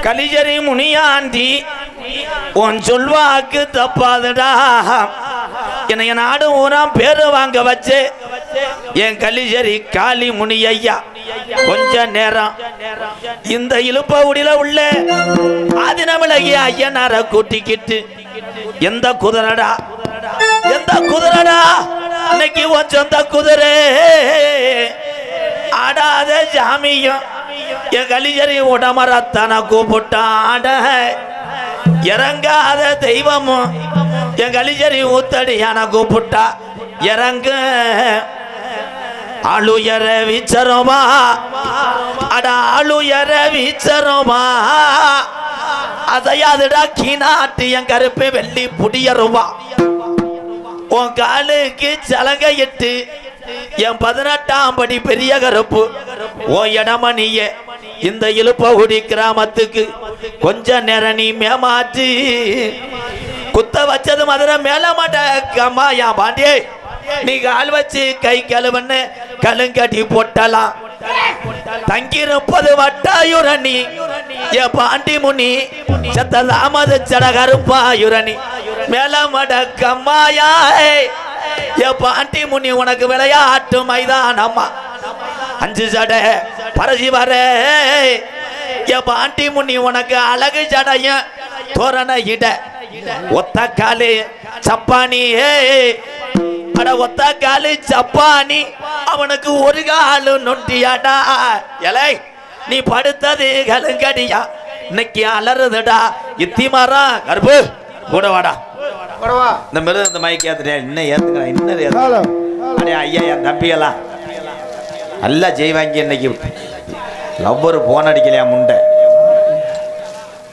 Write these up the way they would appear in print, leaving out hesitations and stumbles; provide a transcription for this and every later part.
கலிஜரி முனியாண்டி உன் சொல்வாக்கு தப்பாதுடா. என்னைய நாடு ஊராம் பேரு வாங்க வச்சு என் கலிஜரி காளி முனி ஐயா கொஞ்ச நேரம் இந்த இழுப்பகுடியில உள்ள ஆதினமிழகிய ஐயனார கூட்டிக்கிட்டு எந்த குதிரடா இன்னைக்கு உன் சொந்த குதிரை ஆடாத ஜாமியம் என் கலிஜரி உடமரத்தான கூப்பிட்டாட இறங்காத தெய்வமும் என் கலிஜரி ஊத்தடியான கூப்பிட்டா இறங்க ஆளுயர வீச்சரோமா அட ஆளுயர வீச்சரோமா அதையாதுடா கீனாட்டு என் கருப்பு வெள்ளி புடியருவா உன் காலுக்கு சலங்கையிட்டு என் 18ஆம் படி பெரிய கருப்பு ஓ இடமணிய இந்த இழுப்பகுடி கிராமத்துக்கு கொஞ்ச நேரம் நீ மேமாற்றி குத்த வச்சது மதுரை மேல மாட்டேக்கம்மா என் பாண்டியே நீ கால் வச்சு கை கழுவன்னு கலுங்கட்டி போட்டலாம் தங்கியிருப்பது வட்டாயுரணி என் பாண்டி முனி சத்ததாமது சடகருப்பாயுரணி மேல மடக்கம்மாயா என் பாண்டி முனி உனக்கு விளையாட்டு மைதானம்மா 5 சடை பரசி வர என் பாண்டி முனி உனக்கு அழகு சடைய தோரண இட ஒத்த காலு சப்பானி அட ஒத்த காலு சப்பானி அவனுக்கு ஒரு காலு நொண்டியாடா எலை நீ படுத்தது கலுங்கடியா இன்னைக்கு அலறுதுடா இத்தி மரம் கருப்பு கூட வாடா இந்த மிருது இந்த மைக்கு ஏத்துட்டேன் இன்னும் ஏத்துக்கிறேன் இன்னும் அடே ஐயா என் தம்பியெல்லாம் நல்லா ஜெய்வாங்கி இன்னைக்கு லவ்வரு போன் அடிக்கலையா முண்டை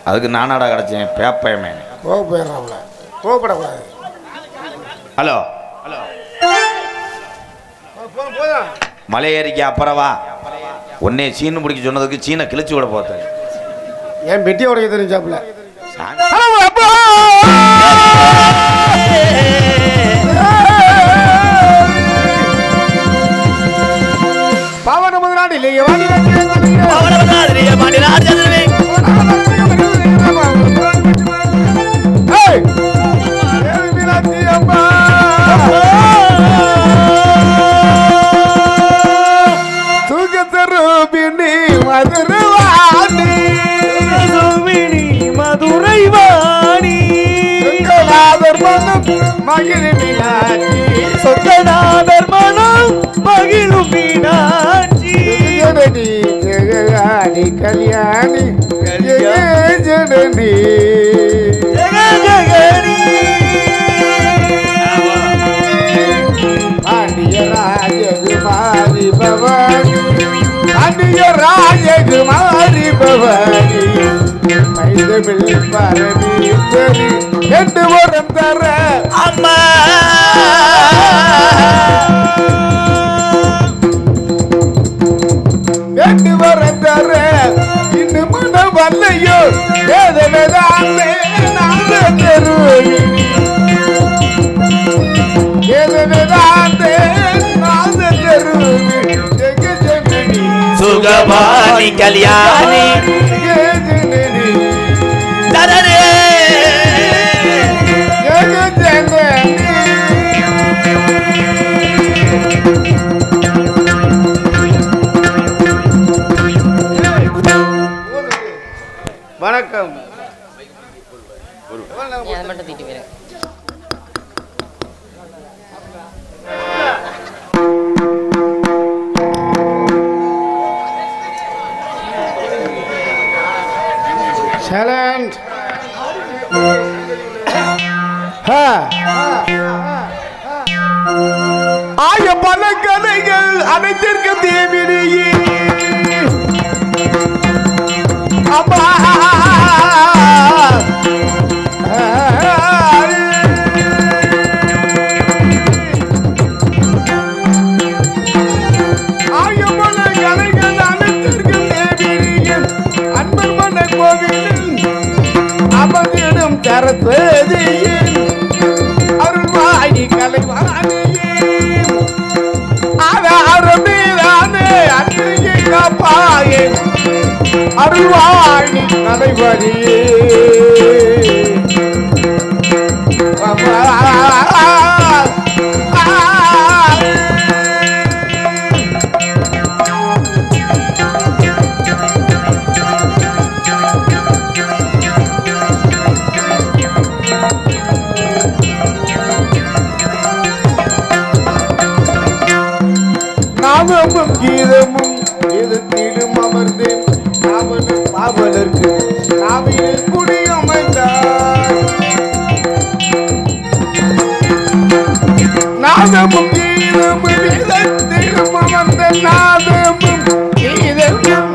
அதுக்கு நானாடா கிடைச்சேன் பேப்பயமே ஹலோ மலை ஏறிக்க அப்புறவா உன்னே சீனு பிடிக்க சொன்னதுக்கு சீனை கிழிச்சு விட போத்த என் பெட்டியை உடைக்க தெரிஞ்சாப்புல பவன முதலாளி மதுரை வாணி மகிழும் சொந்தநாதர் மனம் மகிழும் மீனாட்சி ஜெககாணி கல்யாணி ஜனனி ஜெகஜகனி பாண்டிய ராஜகுமாரி பவானி பாண்டிய ராஜகுமாரி பவானி மைதமிழ் பரமேஸ்வரி என்று வரம் தர அம்மா என்று வரம் தர இன்னும் மனம் வல்லையோ வேதனைதானே நாத தெருவினி வேதனைதானே நாத தெருவினி ஜெகஜனனி சுகவாணி கல்யாணி வணக்கம் Challenge. ஆய பல கலைகள் அனைத்திற்கும் தேவினியே அப்பா ஆய பல கலைகள் அனைத்திற்கும் தேவினியே அன்பர் மன கோவிலில் அமர்ந்திடும் சரஸ்வதியின் அருள்வாயி கலைவாணியே ஆதாரமேதானே அன்றைய காப்பாயே அருள்வாய் நடைபடியே நாமமும் கீதமும் கீதத்திலும் அமர்ந்து நாவலும் பாவலருக்கு நாவியில் குடியமைந்தார். நாதமும் கீதமும் கீதத்திலும் அமர்ந்த நாதமும் கீதமும்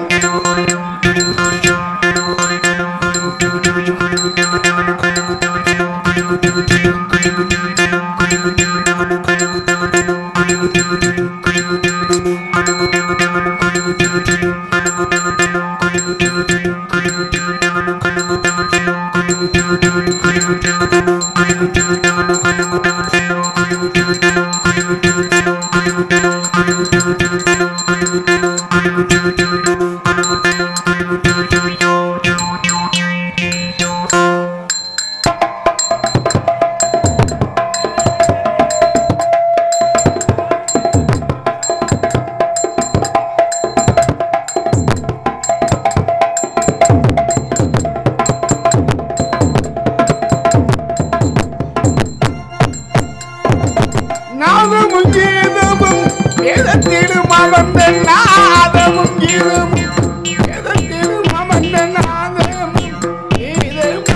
நாதமும் கீதமும் வேதத்திலும் அமர்ந்த நாதமும் கீதமும் வேதத்திலும் அமர்ந்த நாதமும் கீதமும்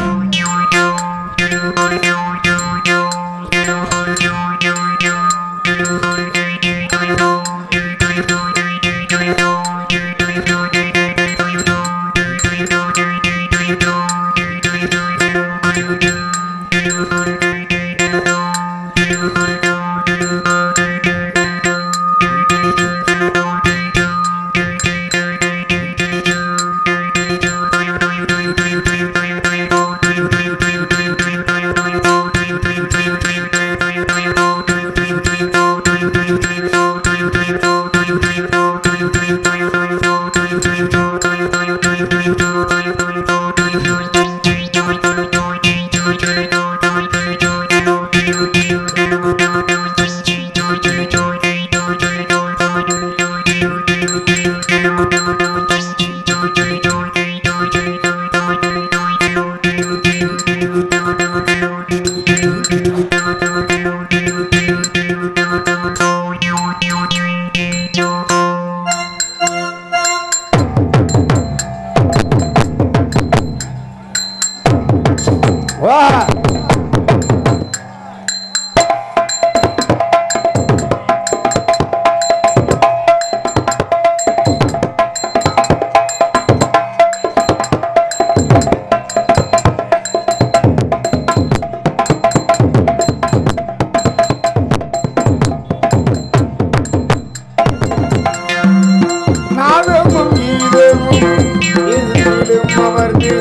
நாதமும் கீதமும் வேதத்திலும் அமர்ந்து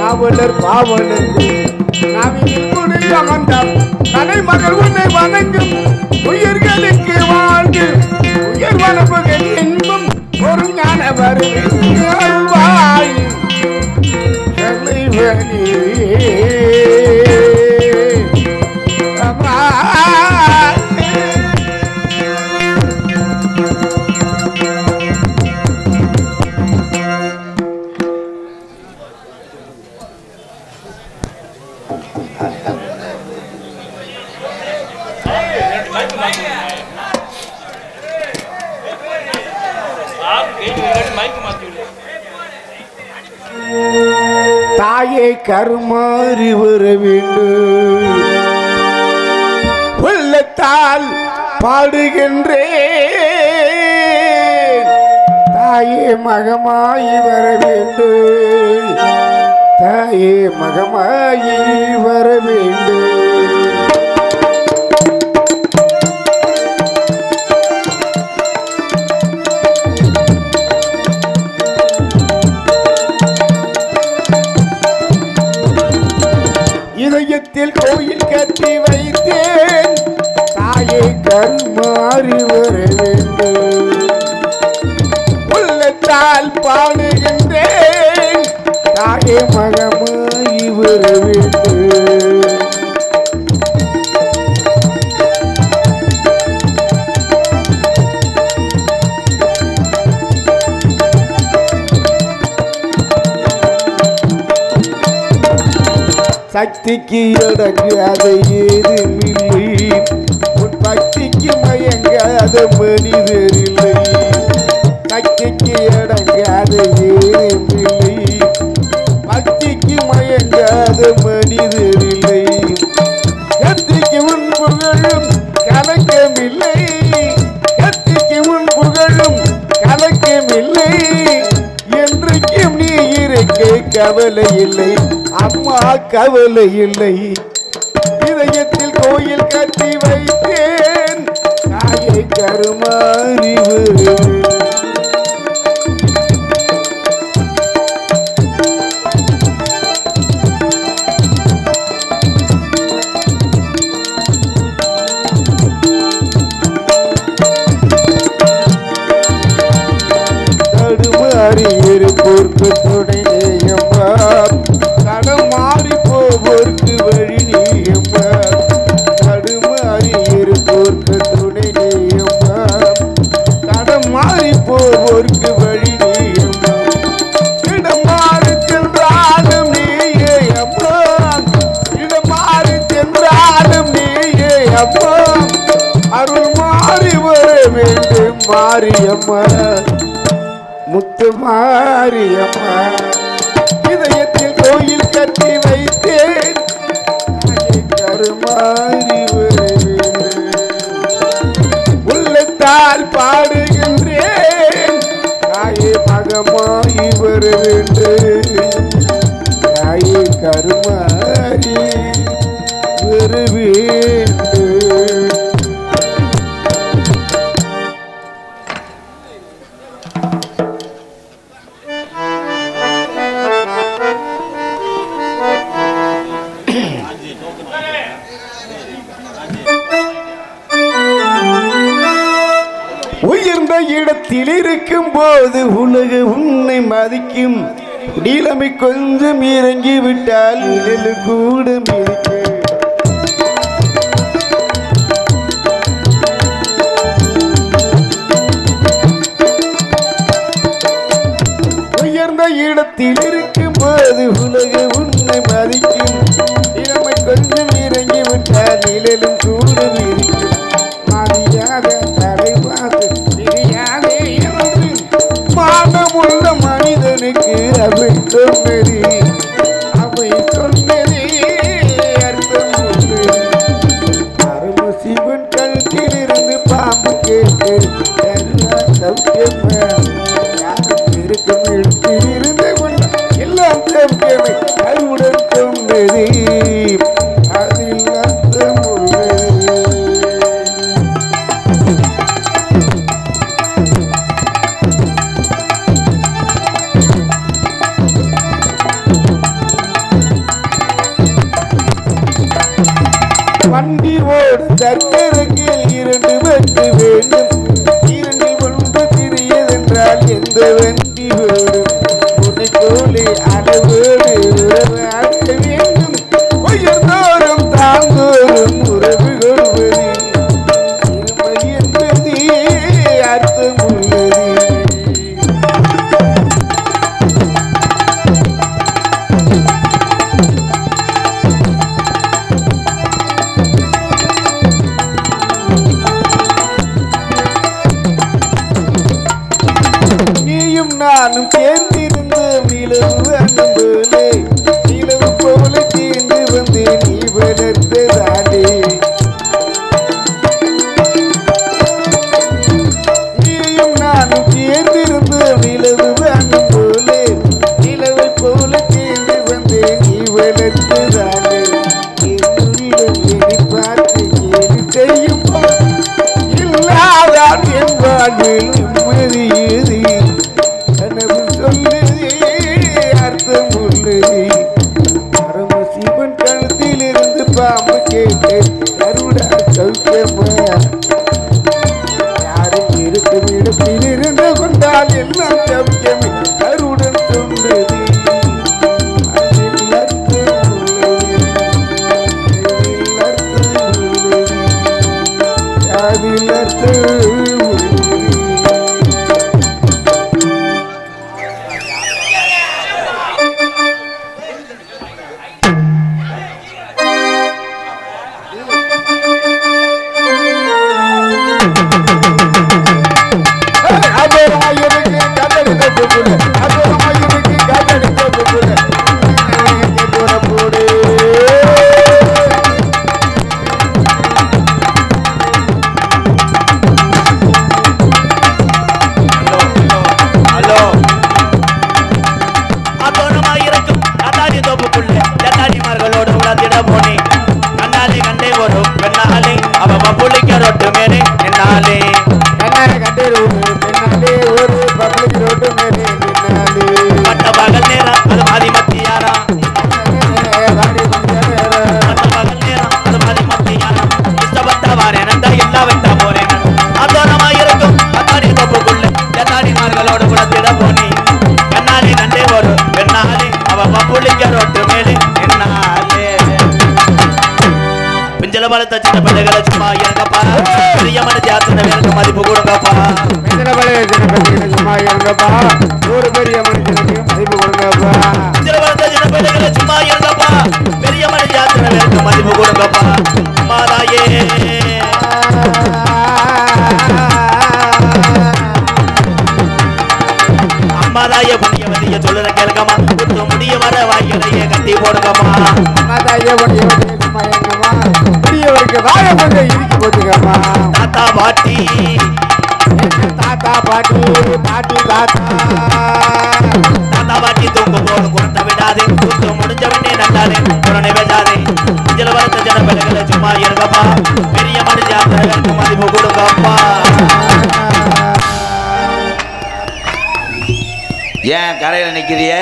நாவலர் பாவலருக்கு நாவியில் குடியமர்ந்தார். தலைமகள் உன்னை வணங்கும் உயிர்களுக்கு வாழ்ந்து உயர் வனப்புகள் இன்பம் ஒரு ஞான வருவாய் தாயை கருமாறி வர வேண்டும் உள்ளத்தால் பாடுகின்றேன். தாயே மகமாயி வர வேண்டும், தாயே மகமாயி வர வேண்டும். இதயத்தில் கோயில் கட்டி வைத்தேன், தாயை கருமாறி வர வேண்டும். உள்ளத்தால் பாடுகின்றேன், தாயே மகமாய் வர வேண்டும். சக்திக்கு அடங்காத ஏதுமில்லை, உன் பக்திக்கு மயங்காத மனிதர் இல்லை. சக்திக்கு அடங்காத ஏதுமில்லை, பக்திக்கு மயங்காத மனிதர் இல்லை. கத்திக்கு உன் புகழும் கலக்கமில்லை, கத்திக்கு உன் புகழும் கலக்கமில்லை. என்றைக்கும் நீ இருக்க கவலை இல்லை அம்மா, கவலை இல்லை. இதயத்தில் கோயில் கட்டி வைத்தேன் தாயை கருமாறி வருவேன். தடுமாறி இருப்போர்க்கு துணை நீயம்மா, தடமாறி போவோர்க்கு வழி நீயம்மா. தடுமாறி இருப்போர்க்கு துணை நீயம்மா, தடமாறி போவோர்க்கு வழி நீயம்மா. இடமாறி சென்றாலும் நீயே அம்மா, இடமாறி சென்றாலும் நீயே அம்மா. அருள் மாறி வர வேண்டும் மாரியம்மா, முத்து மாரியம்மா. இதயத்தில் கோயில் கட்டி வைத்தேன் கருமாறி வருவேன். உள்ளத்தால் பாடுகின்றேன் தாயே மகமாய் வர வேண்டும். தாயே கருமாறி வர வேண்டும். உயர்ந்த இடத்தில் இருக்கும் போது உலக உன்னை மதிக்கும். நீளமை கொஞ்சம் இறங்கி விட்டால் நிழலு கூட மிதிக்கும். உயர்ந்த இடத்தில் இருக்கும் போது உலக உன்னை மதிக்கும். நீளமை கொஞ்சம் இறங்கி விட்டால் நிழலும் கூட மிதிக்கும். மதியாத தலைவாது தெரியாதே என்று மானமுள்ள மனிதனுக்கு அவை சொன்னது, அவை சொன்னதே அர்த்தம் உள்ளது. அரும சிவன் கழுத்தில் இருந்து பாம்பு கேட்டு சௌக்கியமே யாரும் இருக்கும் இடத்தில் இருந்து கொண்ட எல்லாம் சௌக்கியமே அருடன் சொன்னது, அதில் அர்த்தம் உள்ளது. வண்டி ஓடு சக்கரங்கள் இரண்டு வண்டி வேண்டும். இரண்டில் ஒன்று சிறியதென்றால் எந்த வண்டி ஓடும்? உன்னை போலே அளவோடு உறவாட வேண்டும். உயர்ந்தோறும் தாழ்ந்தோறும் உறவு கொள்வது இருமை என்பது அர்த்தம் உள்ளது. நீயும் நானும் சேர்ந்திருந்த நிலவு அண்ணன் போலே, நிலவு போல சேர்ந்து வந்து நீ வளர்த்ததாலே. நீயும் நானும் சேர்ந்திருந்த நிலவு அண்ணன் போலே, நிலவை போல சேர்ந்து வந்து நீ வளர்த்ததாலே. என்னை பார்த்து கேலி செய்யும் இல்லாதான் என் வாழ்வில் நிம்மதி ஏது. கனவு சொல்லுதே அர்த்தம் உள்ளது. பரமசிவன் கழுத்தில் இருந்து பாம்பு கேட்டு கருடா சௌக்கியமா. யாரும் இருக்கும் இடத்தில் இருந்து கொண்டால் எல்லாம் சௌக்கியமே கருடன் சொன்னது. ஏன் கரையில நிக்கிறிய?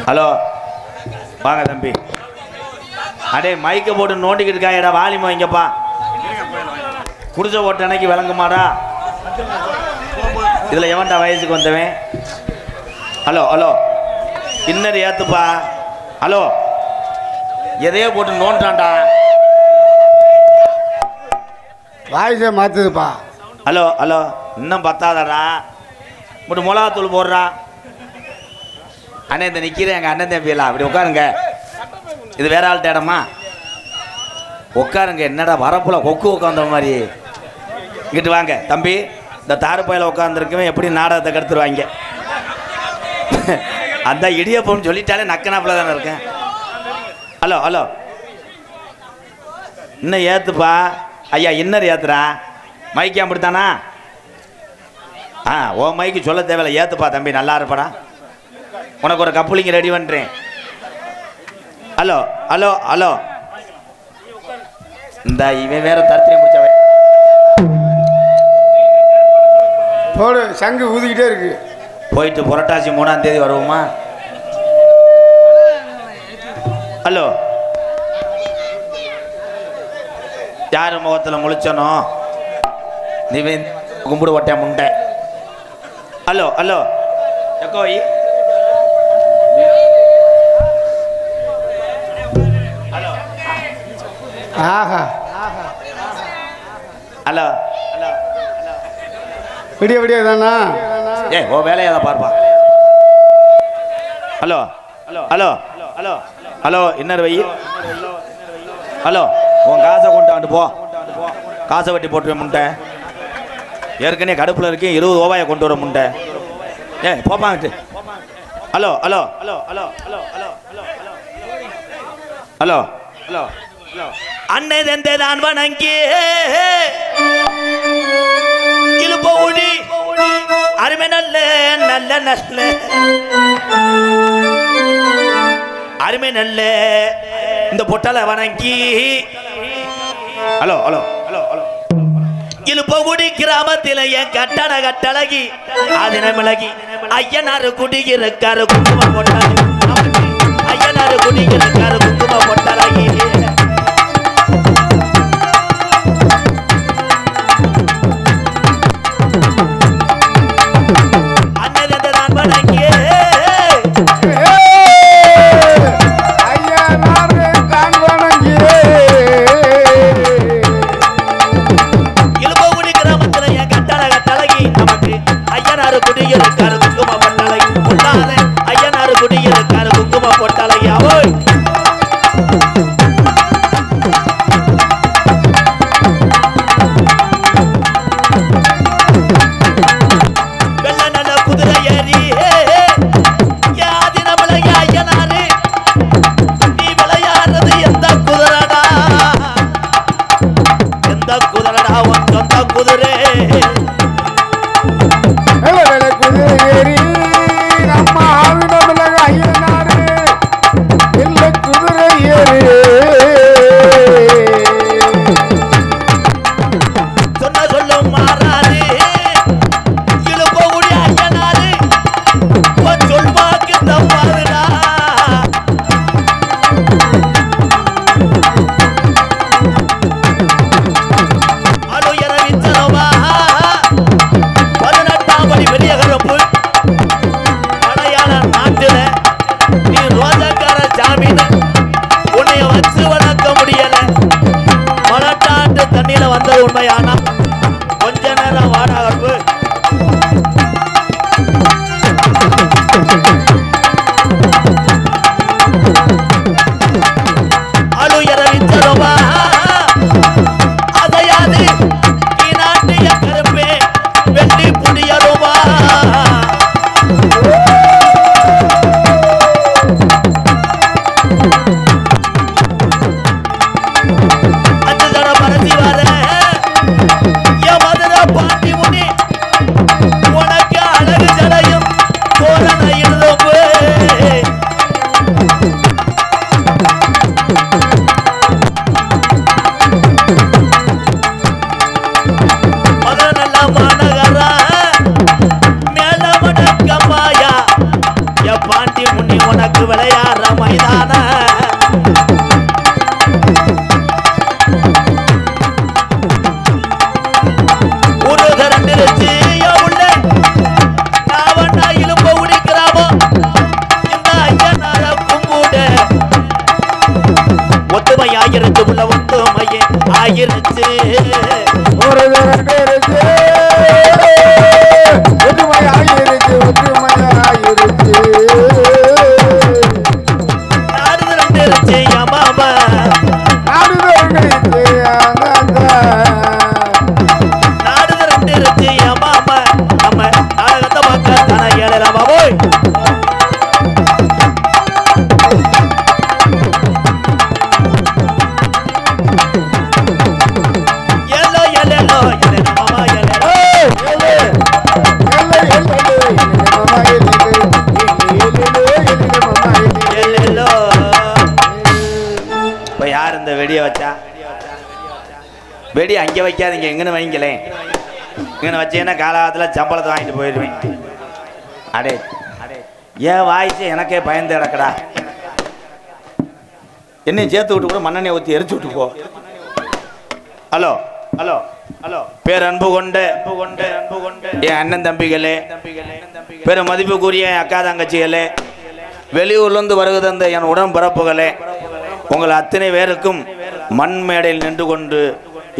ஹலோ வாங்க தம்பி. அடே மைக்க போட்டு நோண்டிக்கிட்டு இருக்காயடா, வாலிமா இங்கப்பா. குடிச்ச ஓட்ட அன்னைக்கு விளங்குமாடா? இதுல எவன்டா வயசுக்கு வந்தவன்? ஹலோ ஹலோ இன்னர் ஏத்துப்பா. ஹலோ எதையோ போட்டு நோண்டான்டா. வாய்ஸே மாத்துதுப்பா. ஹலோ ஹலோ இன்னும் பத்தாதடா. மட்டும் மிளகாத்தூள் போடுறா. அண்ணன் இந்த நிற்கிறேன் எங்கள் அண்ணன் தம்பியெல்லாம் அப்படி உட்காருங்க. இது வேற ஆள்கிட்ட இடமா? உட்காருங்க. என்னடா வரப்புல கொக்கு உட்காந்த மாதிரி. இங்கிட்டு வாங்க தம்பி. இந்த தாறுப்பாயில் உட்காந்துருக்கவன் எப்படி நாடகத்தை கெடுத்துருவாங்க. அந்த இடியப்பம்னு சொல்லிட்டாலே நக்கனாப்பில் தானே இருக்கேன். ஹலோ ஹலோ இன்னும் ஏற்றுப்பா. ஐயா இன்னர் ஏற்றுறா. மைக்கு அப்படித்தானா? ஆ ஓ மைக்கு சொல்ல தேவையில்லை. ஏற்றுப்பா தம்பி, நல்லா இருப்படா. உனக்கு ஒரு கப்புளிங்க ரெடி பண்ணுறேன். ஹலோ ஹலோ ஹலோ இந்த இவன் வேற தரத்திலே முடிச்சவன். போடு சங்கு ஊதிக்கிட்டே இருக்கு. போயிட்டு புரட்டாசி 3ஆம் தேதி வருவோமா? ஹலோ யாரு முகத்தில் முழிச்சனோ நீ கும்பிடு ஓட்ட முண்டை. ஹலோ ஹலோ எக்கோய் ஆஹா ஹலோ விடிய விடிய தானா? ஏ ஓ வேலையை தான் பார்ப்பா. Hello hello hello hello hello இன்னர் வை. ஹலோ உன் காசை கொண்டாண்டு போ. காசை வெட்டி போட்டுருவேன் முண்டை. ஏற்கனவே கடுப்பில் இருக்கேன். 20 ரூபாயை கொண்டு வர முண்டை. ஏ போப்பாங்கிட்டு. Hello hello hello hello hello hello hello hello hello hello அன்னை தந்தை தான் வணங்கி இழுப்ப ஊடி அருமை நல்ல நல்ல நல்ல அருமை நல்ல இந்த பொட்டலை வணங்கி. ஹலோ ஹலோ ஹலோ ஹலோ இழுப்பகுடி கிராமத்தில் என் கட்டண கட்டழகி அதின மிளகி ஐயனாரு குடியிருக்காரு குங்கும பொட்டலகி. ஐயனாரு குடியிருக்காரு குங்கும பொட்டலகி. அண்ணன் நான் வணங்கியே சொந்த குதிரை வேலை குதிரை ஏறி நம்ம ஆவிடமில்ல ஐயனாரு இல்லை குதிரை ஏறி சொன்ன சொல்லும் மாறாது இழுப்பக்கூடிய ஐயனாரு சொல்வாக்கு தப்பாருடா அலுயர வித்தனவா 18ஆம் படி பெரிய கருப்பு மலையாள நாட்டுல நீ ரோஜக்கார ஜாமீன் உன்னைய வச்சு வளர்க்க முடியல மலட்டாட்டு தண்ணியில வந்தது உண்மையானா கொஞ்ச நேரம் வாடா கருப்பு அலுயர வித்தனவா அதையாது நீ நாட்டிய கருப்பே வெள்ளி புடியருவா அஞ்சு தட பரசி வர என் மதுரை பாட்டி முனி உனக்கு அழகு ஜடையும் தோரண இருந்தோம்பு மதுரை நல்ல மாநகரா மேல மடக்கம்மாயா என் பாண்டி முனி உனக்கு விளையாடுற மைதான ஒரு கரண்டிருச்சு உள்ள நாவண்ணா இழுப்ப உடிக்கிறாமோ இந்த ஐயனார கும்பூட ஒத்துமை ஆயிருச்சு உள்ள ஒத்துமையே ஆயிருச்சு ஒரு தரண்டிருச்சு ஒற்றுமையாயிருச்சு ஒற்றுமையாயிருச்சு நாடு திரண்டிருச்சு மாமா நாடு தரண்டிருச்சு நாடு திரண்டிருச்சு மாமா நம்ம நாடகத்தை பார்க்க தானே ஏழலாமா போய் எல்லோ எல்லோ எல்லோ மாமா எல்லோ எல்லோ இப்போ யார் இந்த வெடியை வச்சா வெடி அங்கே வைக்காதீங்க எங்கன்னு வைங்களேன் இங்கே வச்சீங்கன்னா காலகாலத்தில் சம்பளத்தை வாங்கிட்டு போயிடுவேன் அடே ஏன் வாய்ச்சி எனக்கே பயந்து கிடக்கடா என்னையும் சேர்த்து விட்டு கூட மண்ணெண்ணெய் ஊற்றி எரிச்சு விட்டு போ ஹலோ ஹலோ ஹலோ பேர் அன்பு கொண்டு என் அண்ணன் தம்பிகளே பெரும் மதிப்புக்குரிய என் அக்கா தங்கச்சிகளே வெளியூர்லேருந்து வருகிற என் உடன்பிறப்புகளே உங்கள் அத்தனை பேருக்கும் மண் மேடையில் நின்று கொண்டு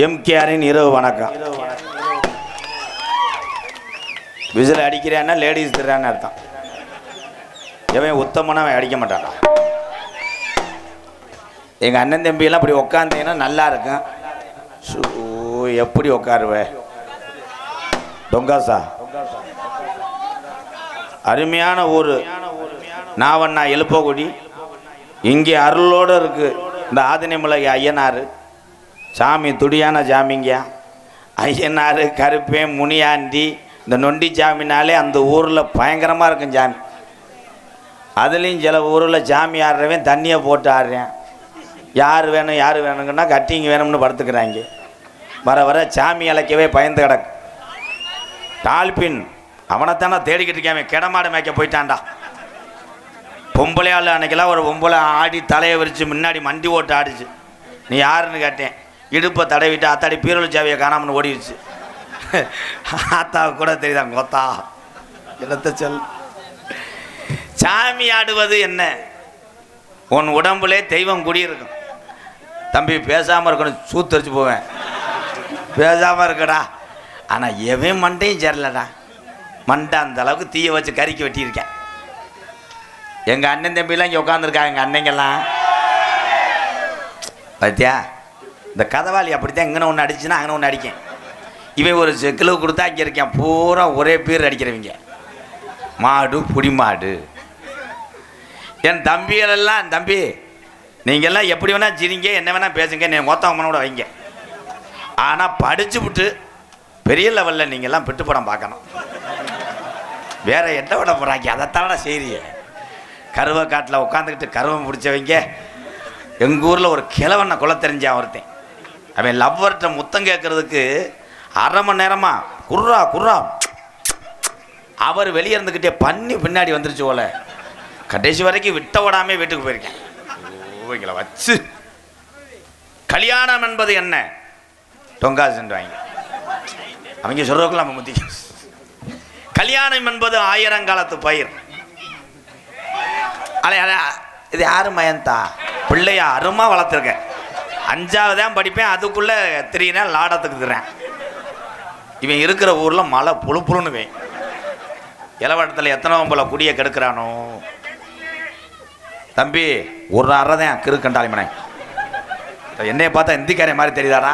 எம்கேஆரின் இரவு வணக்கம். விசில் அடிக்கிறேன்னா லேடிஸ் திறான்னு அர்த்தம். எவன் உத்தமனா அவன் அடிக்க மாட்டான். எங்கள் அண்ணன் தம்பியெல்லாம் அப்படி உக்காந்தீங்கன்னா நல்லா இருக்கும். எப்படி உக்காருவே தொங்காசா அருமையான ஊர் நாவண்ணா எழுப்பகுடி. இங்கே அருளோடு இருக்கு இந்த ஆதினிமலை ஐயனார் சாமி, துடியான சாமிங்க ஐயனார், கருப்பேன், முனியாண்டி, இந்த நொண்டி சாமினாலே அந்த ஊரில் பயங்கரமாக இருக்கும் சாமி. அதுலேயும் சில ஊரில் சாமி ஆடுறவன் தண்ணியை போட்டு ஆடுறேன். யார் வேணும் யார் வேணுங்கன்னா கட்டிங்க வேணும்னு படுத்துக்கிறாங்க. வர வர சாமி இழைக்கவே பயந்து கிடக்கு. டால்பின் அவனைத்தானே தேடிக்கிட்டு இருக்கான். கிடமாடு மேய்க்க போயிட்டான்டா. பொம்பளையாள் அன்னைக்கெல்லாம் ஒரு பொம்பளை ஆடி தலையை விரித்து முன்னாடி மண்டி ஓட்டு ஆடிச்சு. நீ யாருன்னு கேட்டேன். இடுப்பை தடவிட்டு அத்தாடி பீரோல் சாவியை காணாமனு ஓடிடுச்சு. ஆத்தாவுக்கு கூட தெரியுதாங்க கொத்தா இடத்த சொல். சாமி ஆடுவது என்ன? உன் உடம்புலே தெய்வம் குடியிருக்கும். தம்பி பேசாமல் இருக்கணும், சூத்தரிச்சு போவேன். பேசாமல் இருக்கடா. ஆனால் எவன் மண்டையும் சேரலடா. மண்டை அந்த அளவுக்கு தீயை வச்சு கறிக்கு வெட்டியிருக்கேன். எங்கள் அண்ணன் தம்பிலாம் இங்கே உட்காந்துருக்காங்க. எங்கள் அன்னைங்கெல்லாம் பார்த்தியா, இந்த கதவாளி அப்படித்தான். இங்கே ஒன்று அடிச்சுன்னா அங்கே ஒன்று அடிக்கேன். இவன் ஒரு கிலோ கொடுத்தா இங்கே இருக்கேன். பூரா ஒரே பேர் அடிக்கிறவங்க. மாடு புடி மாடு. என் தம்பிகளெல்லாம், தம்பி நீங்கள்லாம் எப்படி வேணால் சிரிங்க, என்ன வேணால் பேசுங்க, நீ மொத்தம் அம்மனோட வைங்க. ஆனால் படிச்சு விட்டு பெரிய லெவலில் நீங்கள்லாம் பிட்டு படம் பார்க்கணும். வேற என்ன விட போகிறாங்க, அதைத்தான செய்றீங்க. கருவை காட்டில் உட்காந்துக்கிட்டு கருவை பிடிச்சவங்க. எங்கள் ஊரில் ஒரு கிழவனை கொலை தெரிஞ்சான் ஒருத்தன். அவன் லவ்வர்கிட்ட முத்தம் கேட்கறதுக்கு அரை மணி நேரமா குர்ரா குர்ரா அவர் வெளியே இருந்துக்கிட்டே பண்ணி பின்னாடி வந்துருச்சு போல. கடைசி வரைக்கும் விட்ட விடாமே வீட்டுக்கு போயிருக்கேன். இவங்களை வச்சு கல்யாணம் என்பது என்ன டொங்கா சென்று வாங்க அவங்க சொல்றதுக்குள்ள நம்ம முத்தி. கல்யாணம் என்பது 1000 காலத்து பயிர். இது யாரு மயந்தா பிள்ளையா அருமா வளர்த்துருக்கேன். 5வது தான் படிப்பேன், அதுக்குள்ள 3 நாள் லாடத்துக்கு திறேன். இவன் இருக்கிற ஊர்ல மழை புழு புழுன்னு இளவட்டத்தில் எத்தனை போல குடியை கெடுக்கிறானோ. தம்பி ஒரு அறை தான் கிருக்கண்டாளி மனை. என்னைய பார்த்தா இந்திக்காரன் மாதிரி தெரியுதாடா?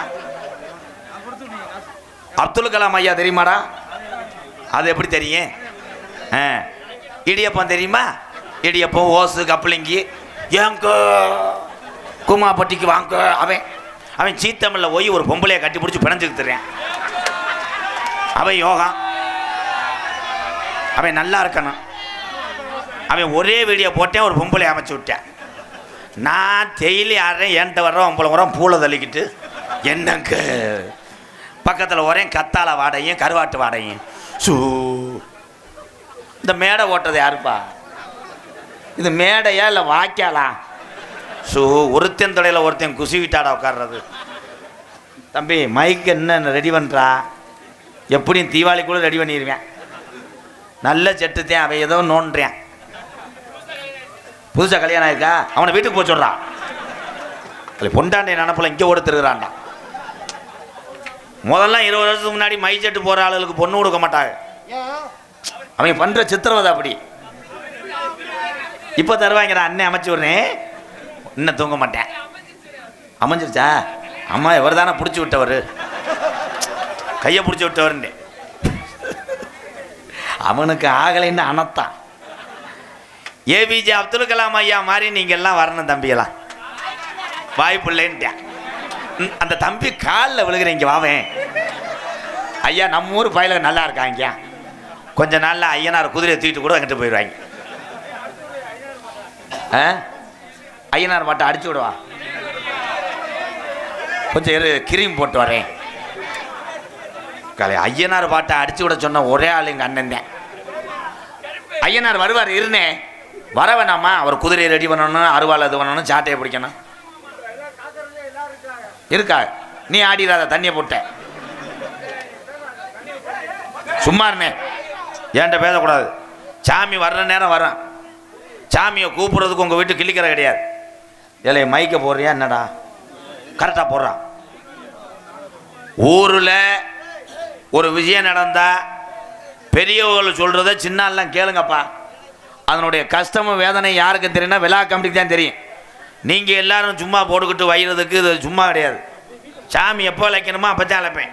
அப்துல் கலாம் ஐயா தெரியுமாடா? அது எப்படி தெரியும்? இடியப்பம் தெரியுமா? இடியப்பம் ஓசு கப்பலிங்கி ஏங்க குமாப்பட்டிக்கு வாங்க. அவன் சீத்தமில்ல போய் ஒரு பொம்பளையை கட்டி பிடிச்சி பிணைஞ்சுக்கு தர்றேன். அவன் யோகா, அவன் நல்லா இருக்கணும். அவன் ஒரே வீடியோ போட்டேன், ஒரு பொம்பளை அமைச்சு விட்டேன். நான் டெய்லி ஆடுறேன், என்கிட்ட வர்றோம் பொம்பளை வரோம் பூளை தள்ளிக்கிட்டு என்னங்க பக்கத்தில் வரேன். கத்தாழை வாடையும் கருவாட்டு வாடையும். சூ இந்த மேடை ஓட்டுறது யாருப்பா? இது மேடையா இல்லை வாய்க்காலா? ஸோ ஒருத்தன் தொடையில் ஒருத்தன் குசி விட்டாடா உட்கார்றது. தம்பி மைக்கு என்ன ரெடி பண்ணுறா? எப்படியும் தீபாவளிக்குள்ளே ரெடி பண்ணிடுவேன். நல்ல செட்டுத்தேன். அவன் ஏதோ நோண்டுறேன். புதுசாக கல்யாணம் ஆயிருக்கா, அவனை வீட்டுக்கு போய் சொல்கிறான். பொண்டாண்டை நினப்பில் இங்கே ஓடுத்துருக்கிறான்டா. முதல்ல 20 வருஷத்துக்கு முன்னாடி மை செட்டு போகிற ஆளுகளுக்கு பொண்ணு கொடுக்க மாட்டாங்க. அவங்க பண்ணுற சித்திரவதை அப்படி. இப்போ தருவாங்கிறா. அண்ணன் அமைச்சு விட்றேன், இன்னும் தூங்க மாட்டேன். அமைஞ்சிருச்சா? அம்மா இவர் தானே பிடிச்சி விட்டவர், கையை பிடிச்சி விட்டவர்னு. அவனுக்கு ஆகலைன்னு அனத்தான். ஏபிஜே அப்துல் கலாம் ஐயா மாதிரி நீங்கள் எல்லாம் வரணும் தம்பியெல்லாம். வாய்ப்பு இல்லைன்ட்டேன். அந்த தம்பி காலில் விழுகிறீங்க வாவேன். ஐயா நம்ம ஊர் பயில நல்லா இருக்காங்க. கொஞ்ச நாளில் ஐயனார் குதிரையை தூக்கிட்டு கூட அங்கிட்டு போயிடுவாங்க. ஐயனார் மட்டும் அடிச்சு விடுவா. கொஞ்சம் கிரீம் போட்டு வரேன். ஐயனார் பாட்டை அடிச்சு விட சொன்ன ஒரே ஆள் எங்கள் அண்ணன் தான். ஐயனார் வருவார் இருனே, வர வேணாமா? அவர் குதிரையை ரெடி பண்ணணும், அருவாள் இது பண்ணணும், சாட்டையை பிடிக்கணும். இருக்கா? நீ ஆடிடாத, தண்ணியை போட்ட. சும்மா இருனே, ஏன்ட்ட பேசக்கூடாது. சாமி வர்ற நேரம் வரேன். சாமியை கூப்பிட்றதுக்கு உங்கள் வீட்டு கிளிக்கிற கிடையாது. ஏலே மைக்க போடுறியா என்னடா? கரெக்டாக போடுறான். ஊரில் ஒரு விஷயம் நடந்தா பெரியவர்கள் சொல்கிறத சின்னலாம் கேளுங்கப்பா. அதனுடைய கஷ்டமும் வேதனை யாருக்கு தெரியும்னா விழா கமிட்டிக்கு தான் தெரியும். நீங்கள் எல்லாரும் சும்மா போட்டுக்கிட்டு வைக்கிறதுக்கு இது சும்மா கிடையாது. சாமி எப்போ அழைக்கணுமோ அப்போ தான் அழைப்பேன்.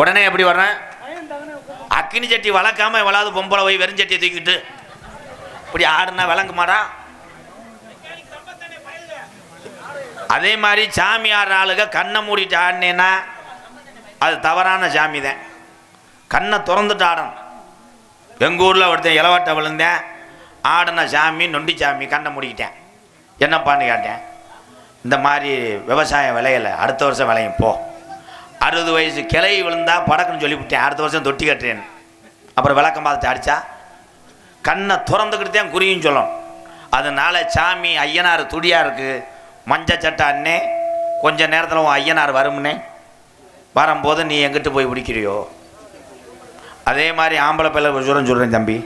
உடனே எப்படி வர்றேன்? அக்கினி சட்டி வளர்க்காம எவ்வளவு பொம்பளை போய் வெறும் சட்டியை தூக்கிட்டு இப்படி ஆடுனா விளங்குமாடா? அதே மாதிரி சாமி ஆடுற ஆளுங்க கண்ணை மூடிட்டு ஆடினேன்னா அது தவறான சாமி தான். கண்ணை திறந்துட்டு ஆடணும். எங்கள் ஊரில் ஒருத்தன் இளவட்டை விழுந்தேன், ஆடின சாமி நொண்டி சாமி, கண்ணை மூடிக்கிட்டேன். என்னப்பான்னு கேட்டேன். இந்த மாதிரி விவசாயம் விளையலை, அடுத்த வருஷம் விளையும் போ. 60 வயசு கிளை விழுந்தா படக்குன்னு சொல்லிவிட்டேன், அடுத்த வருஷம் தொட்டி கட்டுறேன்னு. அப்புறம் விளக்கம் பார்த்துட்டு அடித்தா கண்ணை திறந்துக்கிட்டு தான் குறியும் சொல்லணும். அதனால சாமி ஐயனார் துடியாக இருக்குது, மஞ்சள் சட்டை அண்ணே கொஞ்ச நேரத்தில் உன் ஐயனார் வரும்னே, வரும்போது நீ எங்கிட்டு போய் பிடிக்கிறியோ. அதே மாதிரி ஆம்பளை பிள்ளை சொல்கிறேன் தம்பி,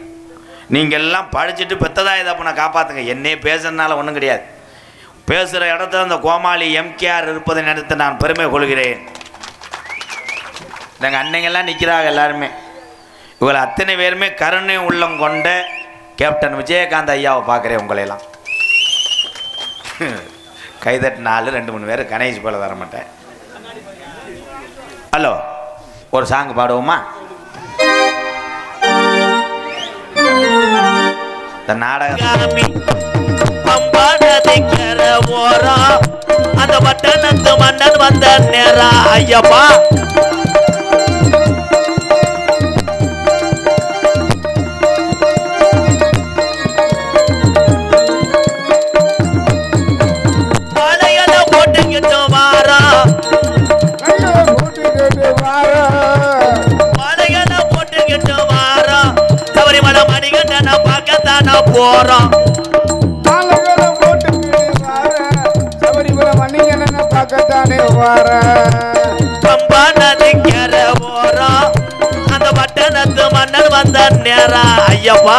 நீங்கள் எல்லாம் படிச்சுட்டு பெற்றதாக இதை பண்ண காப்பாற்றுங்க. என்னையே பேசுறதுனால ஒன்றும் கிடையாது. பேசுகிற இடத்துல அந்த கோமாளி எம்கேஆர் இருப்பதை நினைத்து நான் பெருமை கொள்கிறேன். எங்கள் அன்னைங்கெல்லாம் நிற்கிறாங்க எல்லாருமே. இவங்களை அத்தனை பேருமே கருணை உள்ளம் கொண்ட கேப்டன் விஜயகாந்த் ஐயாவை பார்க்குறேன். உங்களையெல்லாம் கைதட்டு 2-3 பேர் கணேஷ் போல தர மாட்டேன். ஹலோ, ஒரு சாங் பாடுவோமா? இந்த நாடகம் அந்த பட்டணத்து மன்னன் வந்த நேரா ஐயப்பா மலையில போட்டுக்கிட்டு வாரா மலையில போட்டுக்கிட்டு வாரா சபரிமலை மணிகண்டனை பார்க்கத்தான போறோம் பார்க்கத்தானே வார பம்பா நதிக்கர போறோம் அந்த பட்டணத்து மன்னன் வந்த நேரா ஐயப்பா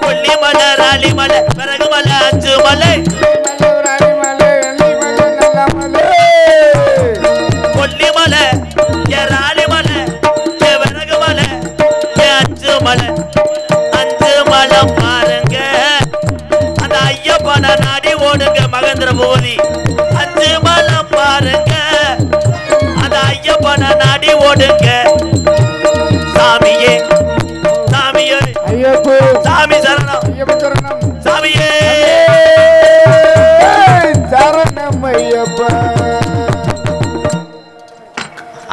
கொல்லிமலை ராலிமலை பிறகுமலை அஞ்சு மலை கொல்லிமலை ராலிமலை பிறகுமலை அஞ்சு மலை பாருங்க அந்த ஐயப்பன நாடி ஓடுங்க மகேந்திர பூபதி அஞ்சு மலை பாருங்க அந்த ஐயப்பன நாடி ஓடுங்க சாமியே சாமியே ஐயப்போ சாமி சரணம் ஐயப்ப சரணம் சாமியே சரணம் ஐயப்பா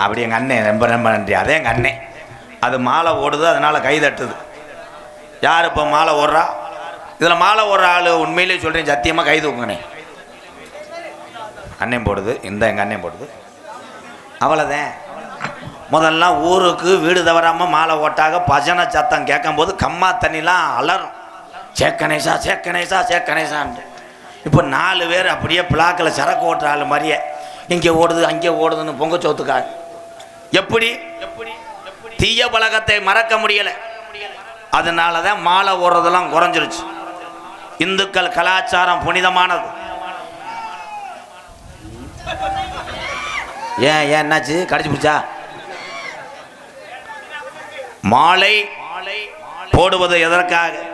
அப்படி எங்க அண்ணன் ரொம்ப ரொம்ப நன்றி அதே எங்க அண்ணன் அது மாலை ஓடுது அதனால கை தட்டுது யார் இப்போ மாலை ஓடுறா இதில் மாலை ஓடுற ஆள் உண்மையிலே சொல்கிறேன் சத்தியமாக கை தூக்குங்கண்ணே அண்ணன் போடுது இந்த எங்கள் அண்ணன் போடுது அவ்வளோதான் முதல்லாம் ஊருக்கு வீடு தவறாமல் மாலை ஓட்டாக பஜனை சத்தம் கேட்கும்போது கம்மா தண்ணிலாம் அலறும் சேக்கணேசா சேக்கணேசா சேக்கணேசான்ட்டு இப்போ 4 பேர் அப்படியே பிளாக்கில் சரக்கு ஓட்டுற ஆள் மாதிரியே இங்கே ஓடுது அங்கே ஓடுதுன்னு பொங்கச்சோத்துக்காக எப்படி தீய பழக்கத்தை மறக்க முடியலை அதனால தான் மாலை ஓடுறதெல்லாம் குறைஞ்சிருச்சு இந்துக்கள் கலாச்சாரம் புனிதமானது ஏன் என்னாச்சு கடிச்சு பிடிச்சா மாலை போடுவது எதற்காக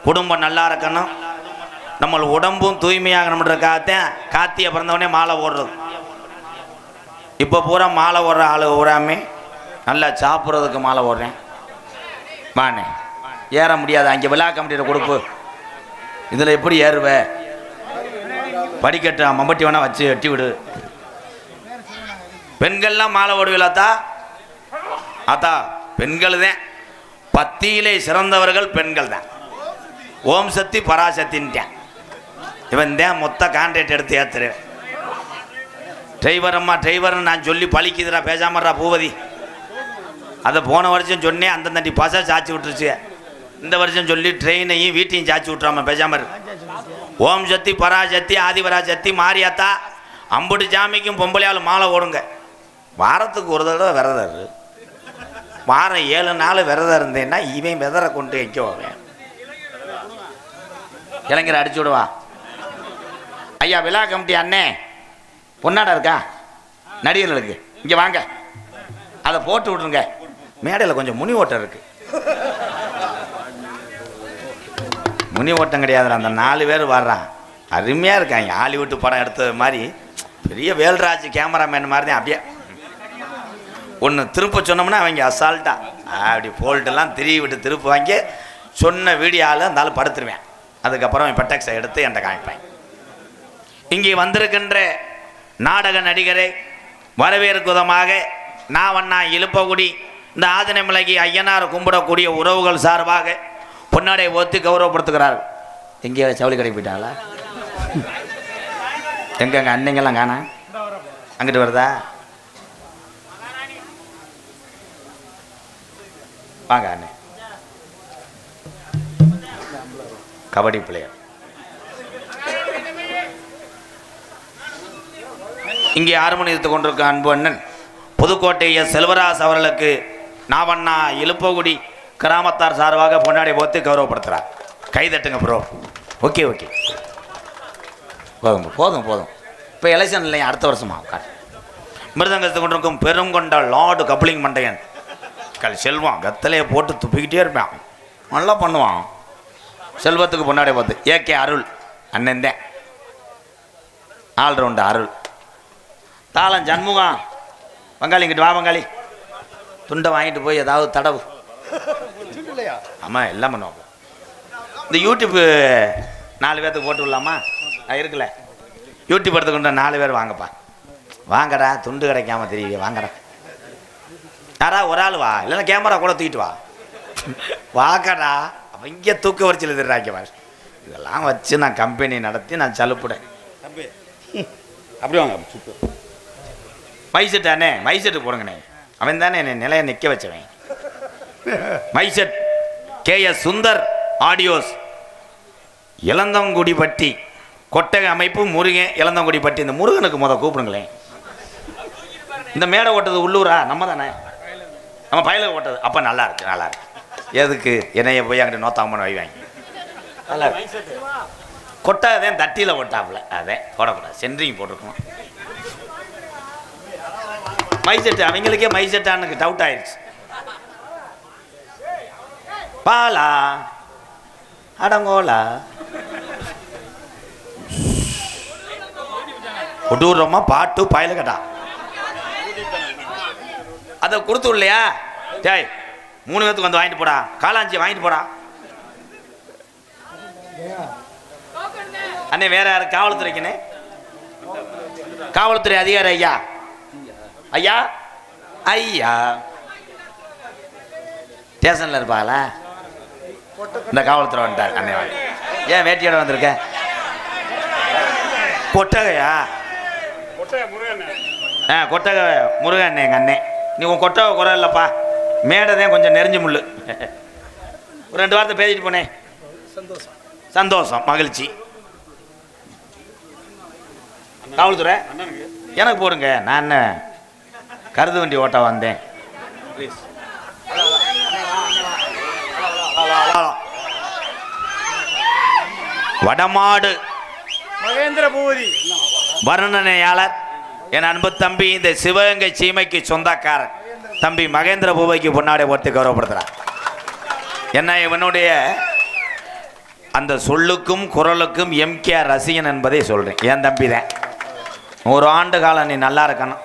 குடும்பம் நல்லா இருக்கணும் நம்ம உடம்பும் தூய்மையாகணுன்றதுக்காகத்தான் கார்த்திகை பிறந்தவனே மாலை ஓடுறது இப்போ பூரா மாலை ஓடுற ஆளு ஓடாமே நல்லா சாப்பிட்றதுக்கு மாலை ஓடுறேன் வானே ஏற முடியாது அங்கே விழா கமிட்டியில் கொடுப்பு இதில் எப்படி ஏறுவ படிக்கட்டு மம்பட்டி வேணா வச்சு வெட்டி விடு பெண்கள்லாம் மாலை ஓடுவீங்களாத்தா ஆத்தா பெண்கள் தான் பத்தியிலே சிறந்தவர்கள் பெண்கள் தான் ஓம் சக்தி பராசக்தின்ட்டேன் இவன் தான் மொத்த கான்ட்ராக்ட் எடுத்து ஏற்றுறேன் டிரைவரம்மா டிரைவர்னு நான் சொல்லி பழிக்குதுடா பேசாமறா பூபதி அதை போன வருஷம் சொன்னேன் அந்தந்தண்டி பசை சாச்சி விட்டுருச்சு இந்த வருஷம் சொல்லி ட்ரெயினையும் வீட்டையும் சாச்சி விட்றாம பேசாமர் ஓம் சக்தி பராசக்தி ஆதிபராசக்தி மாரியாத்தா அம்புட்டு சாமிக்கும் பொம்பளையால் மாலை ஓடுங்க வாரத்துக்கு ஒரு தடவை விரதம் வாரம் 7 நாள் விரதம் இருந்தேன்னா இவன் விதரை கொண்டு வைக்க போவேன் இளைஞரை அடிச்சு விடுவா ஐயா விழா கமிட்டி அண்ணே பொன்னாடா இருக்கா நடிகர்களுக்கு இங்கே வாங்க அதை போட்டு விட்ருங்க மேடையில் கொஞ்சம் முனி ஓட்டம் இருக்கு முனி ஓட்டம் கிடையாதுடா அந்த 4 பேர் வர்றான் அருமையாக இருக்காங்க ஹாலிவுட் படம் எடுத்தது மாதிரி பெரிய வேல்ராஜ் கேமராமேன் மாதிரி தான் அப்படியே ஒன்று திருப்ப சொன்னோம்னா அவங்க அசால்ட்டா அப்படி போல்ட்டெல்லாம் விட்டு திருப்பு வாங்கி சொன்ன வீடியோவில் இருந்தாலும் படுத்துருவேன் அதுக்கப்புறம் பெட்டக்ஸை எடுத்து என்கிட்ட காமிப்பேன் இங்கே வந்திருக்கின்ற நாடக நடிகரை வரவேற்குதமாக நாவண்ணா இழுப்பகுடி இந்த ஆதினமலைக்கு ஐயனார் கும்பிடக்கூடிய உறவுகள் சார்பாக பொன்னாடை ஒத்தி கௌரவப்படுத்துகிறார் எங்கே சவுளி கடை போயிட்டாங்களா எங்க எங்கள் அன்னைங்கெல்லாம் காணா அங்கிட்டு வருதா வாங்க அண்ணே கபடி பிளேயர் இங்கே ஆர்மோனியத்துக் கொண்டிருக்க அன்பு அண்ணன் புதுக்கோட்டைய செல்வராஜ் அவர்களுக்கு நாவண்ணா இழுப்பகுடி கிராமத்தார் சார்பாக பொன்னாடை போத்து கௌரவப்படுத்துகிறார் கைதட்டுங்க ப்ரோ ஓகே ஓகே போதும் போதும் போதும் இப்போ எலெக்ஷன் இல்லையா அடுத்த வருஷமா மிருதங்கத்தை கொண்டிருக்கும் பெருங்கொண்ட லார்டு கப்ளிங் மண்டையன் செல்வம் கத்தலையை போட்டு துப்பிக்கிட்டே இருப்பான் நல்லா பண்ணுவான் செல்வத்துக்கு பொன்னாடை போத்து ஏகே அருள் அண்ணன் தான் ஆல்ரவுண்டு அருள் தாளம் ஜன்முகம் பங்காளி இங்கிட்டு வா பங்காளி துண்டை வாங்கிட்டு போய் ஏதாவது தடவு ஆமாம் எல்லாம் பண்ணுவோம். இந்த யூடியூப்பு 4 பேர்த்துக்கு போட்டு விடலாமா? இருக்குல்ல யூடியூப் எடுத்துக்கொண்டு 4 பேர் வாங்கப்பா. வாங்கடா, துண்டு கிடைக்காம தெரியல, வாங்கடா. யாரா ஒரு ஆள் வா, இல்லைன்னா கேமரா கூட தூக்கிட்டு வா. வாங்கடா. அவங்க தூக்க வரிச்சல் எதிர்றாங்க பாரு. இதெல்லாம் வச்சு நான் கம்பெனி நடத்தி நான் சலுப்புடேன். அப்படி வாங்க. மைசெட்டானே, மைசெட்டு போடுங்கண்ணே. அவன் தானே என்னை நிலையை நிற்க வச்சவன். மைசெட் கேஎஸ் சுந்தர் ஆடியோஸ், இளந்தங்குடிப்பட்டி கொட்டகை அமைப்பு, முருகன் இளந்தங்குடிப்பட்டி. இந்த முருகனுக்கு கூப்பிடுங்களேன். இந்த மேடை ஓட்டது உள்ளூரா? நம்ம தானே, நம்ம பயலுக்கு ஓட்டது. அப்போ நல்லா இருக்கு, நல்லா இருக்கு. எதுக்கு என்னைய போய் அங்கிட்ட நோத்தாமன்னு வைவாங்க. நல்லா இருக்கு. கொட்டாதேன் தட்டியில் ஓட்டாப்புல, அதே போடக்கூடாது, சென்ட்ரிங் போட்டிருக்கணும். மைசெட்டு அவங்களுக்கே மைசெட்டான்னு டவுட் ஆயிடுச்சு. பாலா அடங்கோலா கொடூரமா பாட்டு பயல கட்டா அதை கொடுத்து இல்லையா? டேய் 3 பேத்துக்கு வந்து வாங்கிட்டு போடா, காலாஞ்சி வாங்கிட்டு போடா. அண்ணே வேற யாரு? காவல்துறைக்குண்ணே, காவல்துறை அதிகாரி ஐயா. ஐயா ஐயா ஸ்டேஷன்ல இருப்பாங்களா? இந்த காவல்துறை வந்துட்டார். அண்ணே வாங்க. ஏன் வேட்டியோட வந்திருக்க? கொட்டகையா? கொட்டகை முருகன் எங்க அண்ணே. நீ உன் கொட்டகை குறை இல்லைப்பா, மேடதான் கொஞ்சம் நெறிஞ்சு முள்ளு. ஒரு 2 வாரத்தை பேசிட்டு போனேன். சந்தோஷம், மகிழ்ச்சி. காவல்துறை எனக்கு போடுங்க. நான் என்ன கருது வண்டி ஓட்ட வந்தேன். வடமாடு மகேந்திர பூபதி வர்ணனையாளர், என் அன்பு தம்பி, இந்த சிவகங்கை சீமைக்கு சொந்தக்காரன் தம்பி மகேந்திர பூபதிக்கு பொன்னாடை போட்டு கௌரவப்படுத்துறார். என்ன இவனுடைய அந்த சொல்லுக்கும் குரலுக்கும் எம்கேஆர் ரசிகன் என்பதை சொல்றேன். என் தம்பி தான். 1 ஆண்டு காலம் நீ நல்லா இருக்கணும்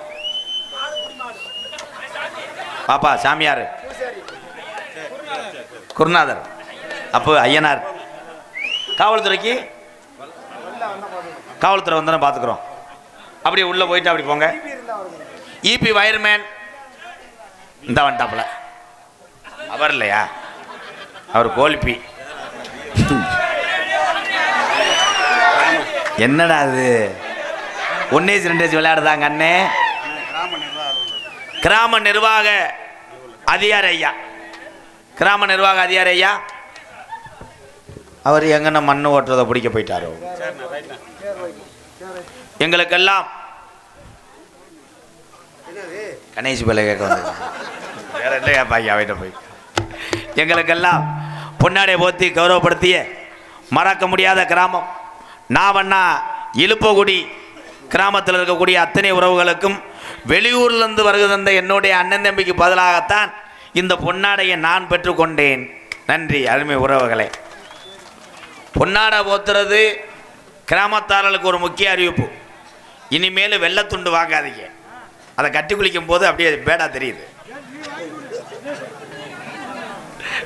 பாப்பா. சாமியார் குருநாதர், அப்போ ஐயனார். காவல்துறைக்கு காவல்துறை வந்தாலும் பார்த்துக்குறோம். அப்படியே உள்ளே போயிட்டு அப்படி போங்க. இபி வயர்மேன் இந்த வந்துட்டாப்புல. அவர் இல்லையா? அவர் கோல்பி. என்னடா அது 1-2 விளையாடுதாங்க அண்ணே. கிராம நிர்வாக அதிகாரி ஐயா, கிராம நிர்வாக அதிகாரி ஐயா. அவர் எங்கன்னா மண்ணு ஓட்டுறதை பிடிக்க போயிட்டாரோ. எங்களுக்கெல்லாம் கணேஷ் பிள்ளை கேட்க வந்து வேற என்ன கேட்பாங்க அவட்ட போய். எங்களுக்கெல்லாம் பொன்னாடை போத்தி கௌரவப்படுத்திய மறக்க முடியாத கிராமம் நாவண்ணா இழுப்பகுடி கிராமத்தில் இருக்கக்கூடிய அத்தனை உறவுகளுக்கும் வெளியூர்லேருந்து வருகை தந்த என்னுடைய அண்ணன் தம்பிக்கு பதிலாகத்தான் இந்த பொன்னாடையை நான் பெற்றுக்கொண்டேன். நன்றி அருமை உறவுகளே. பொன்னாடை போத்துறது கிராமத்தாரர்களுக்கு ஒரு முக்கிய அறிவிப்பு. இனிமேல் வெள்ளத்துண்டு வாங்காதீங்க. அதை கட்டி குளிக்கும் போது அப்படியே பேடா தெரியுது.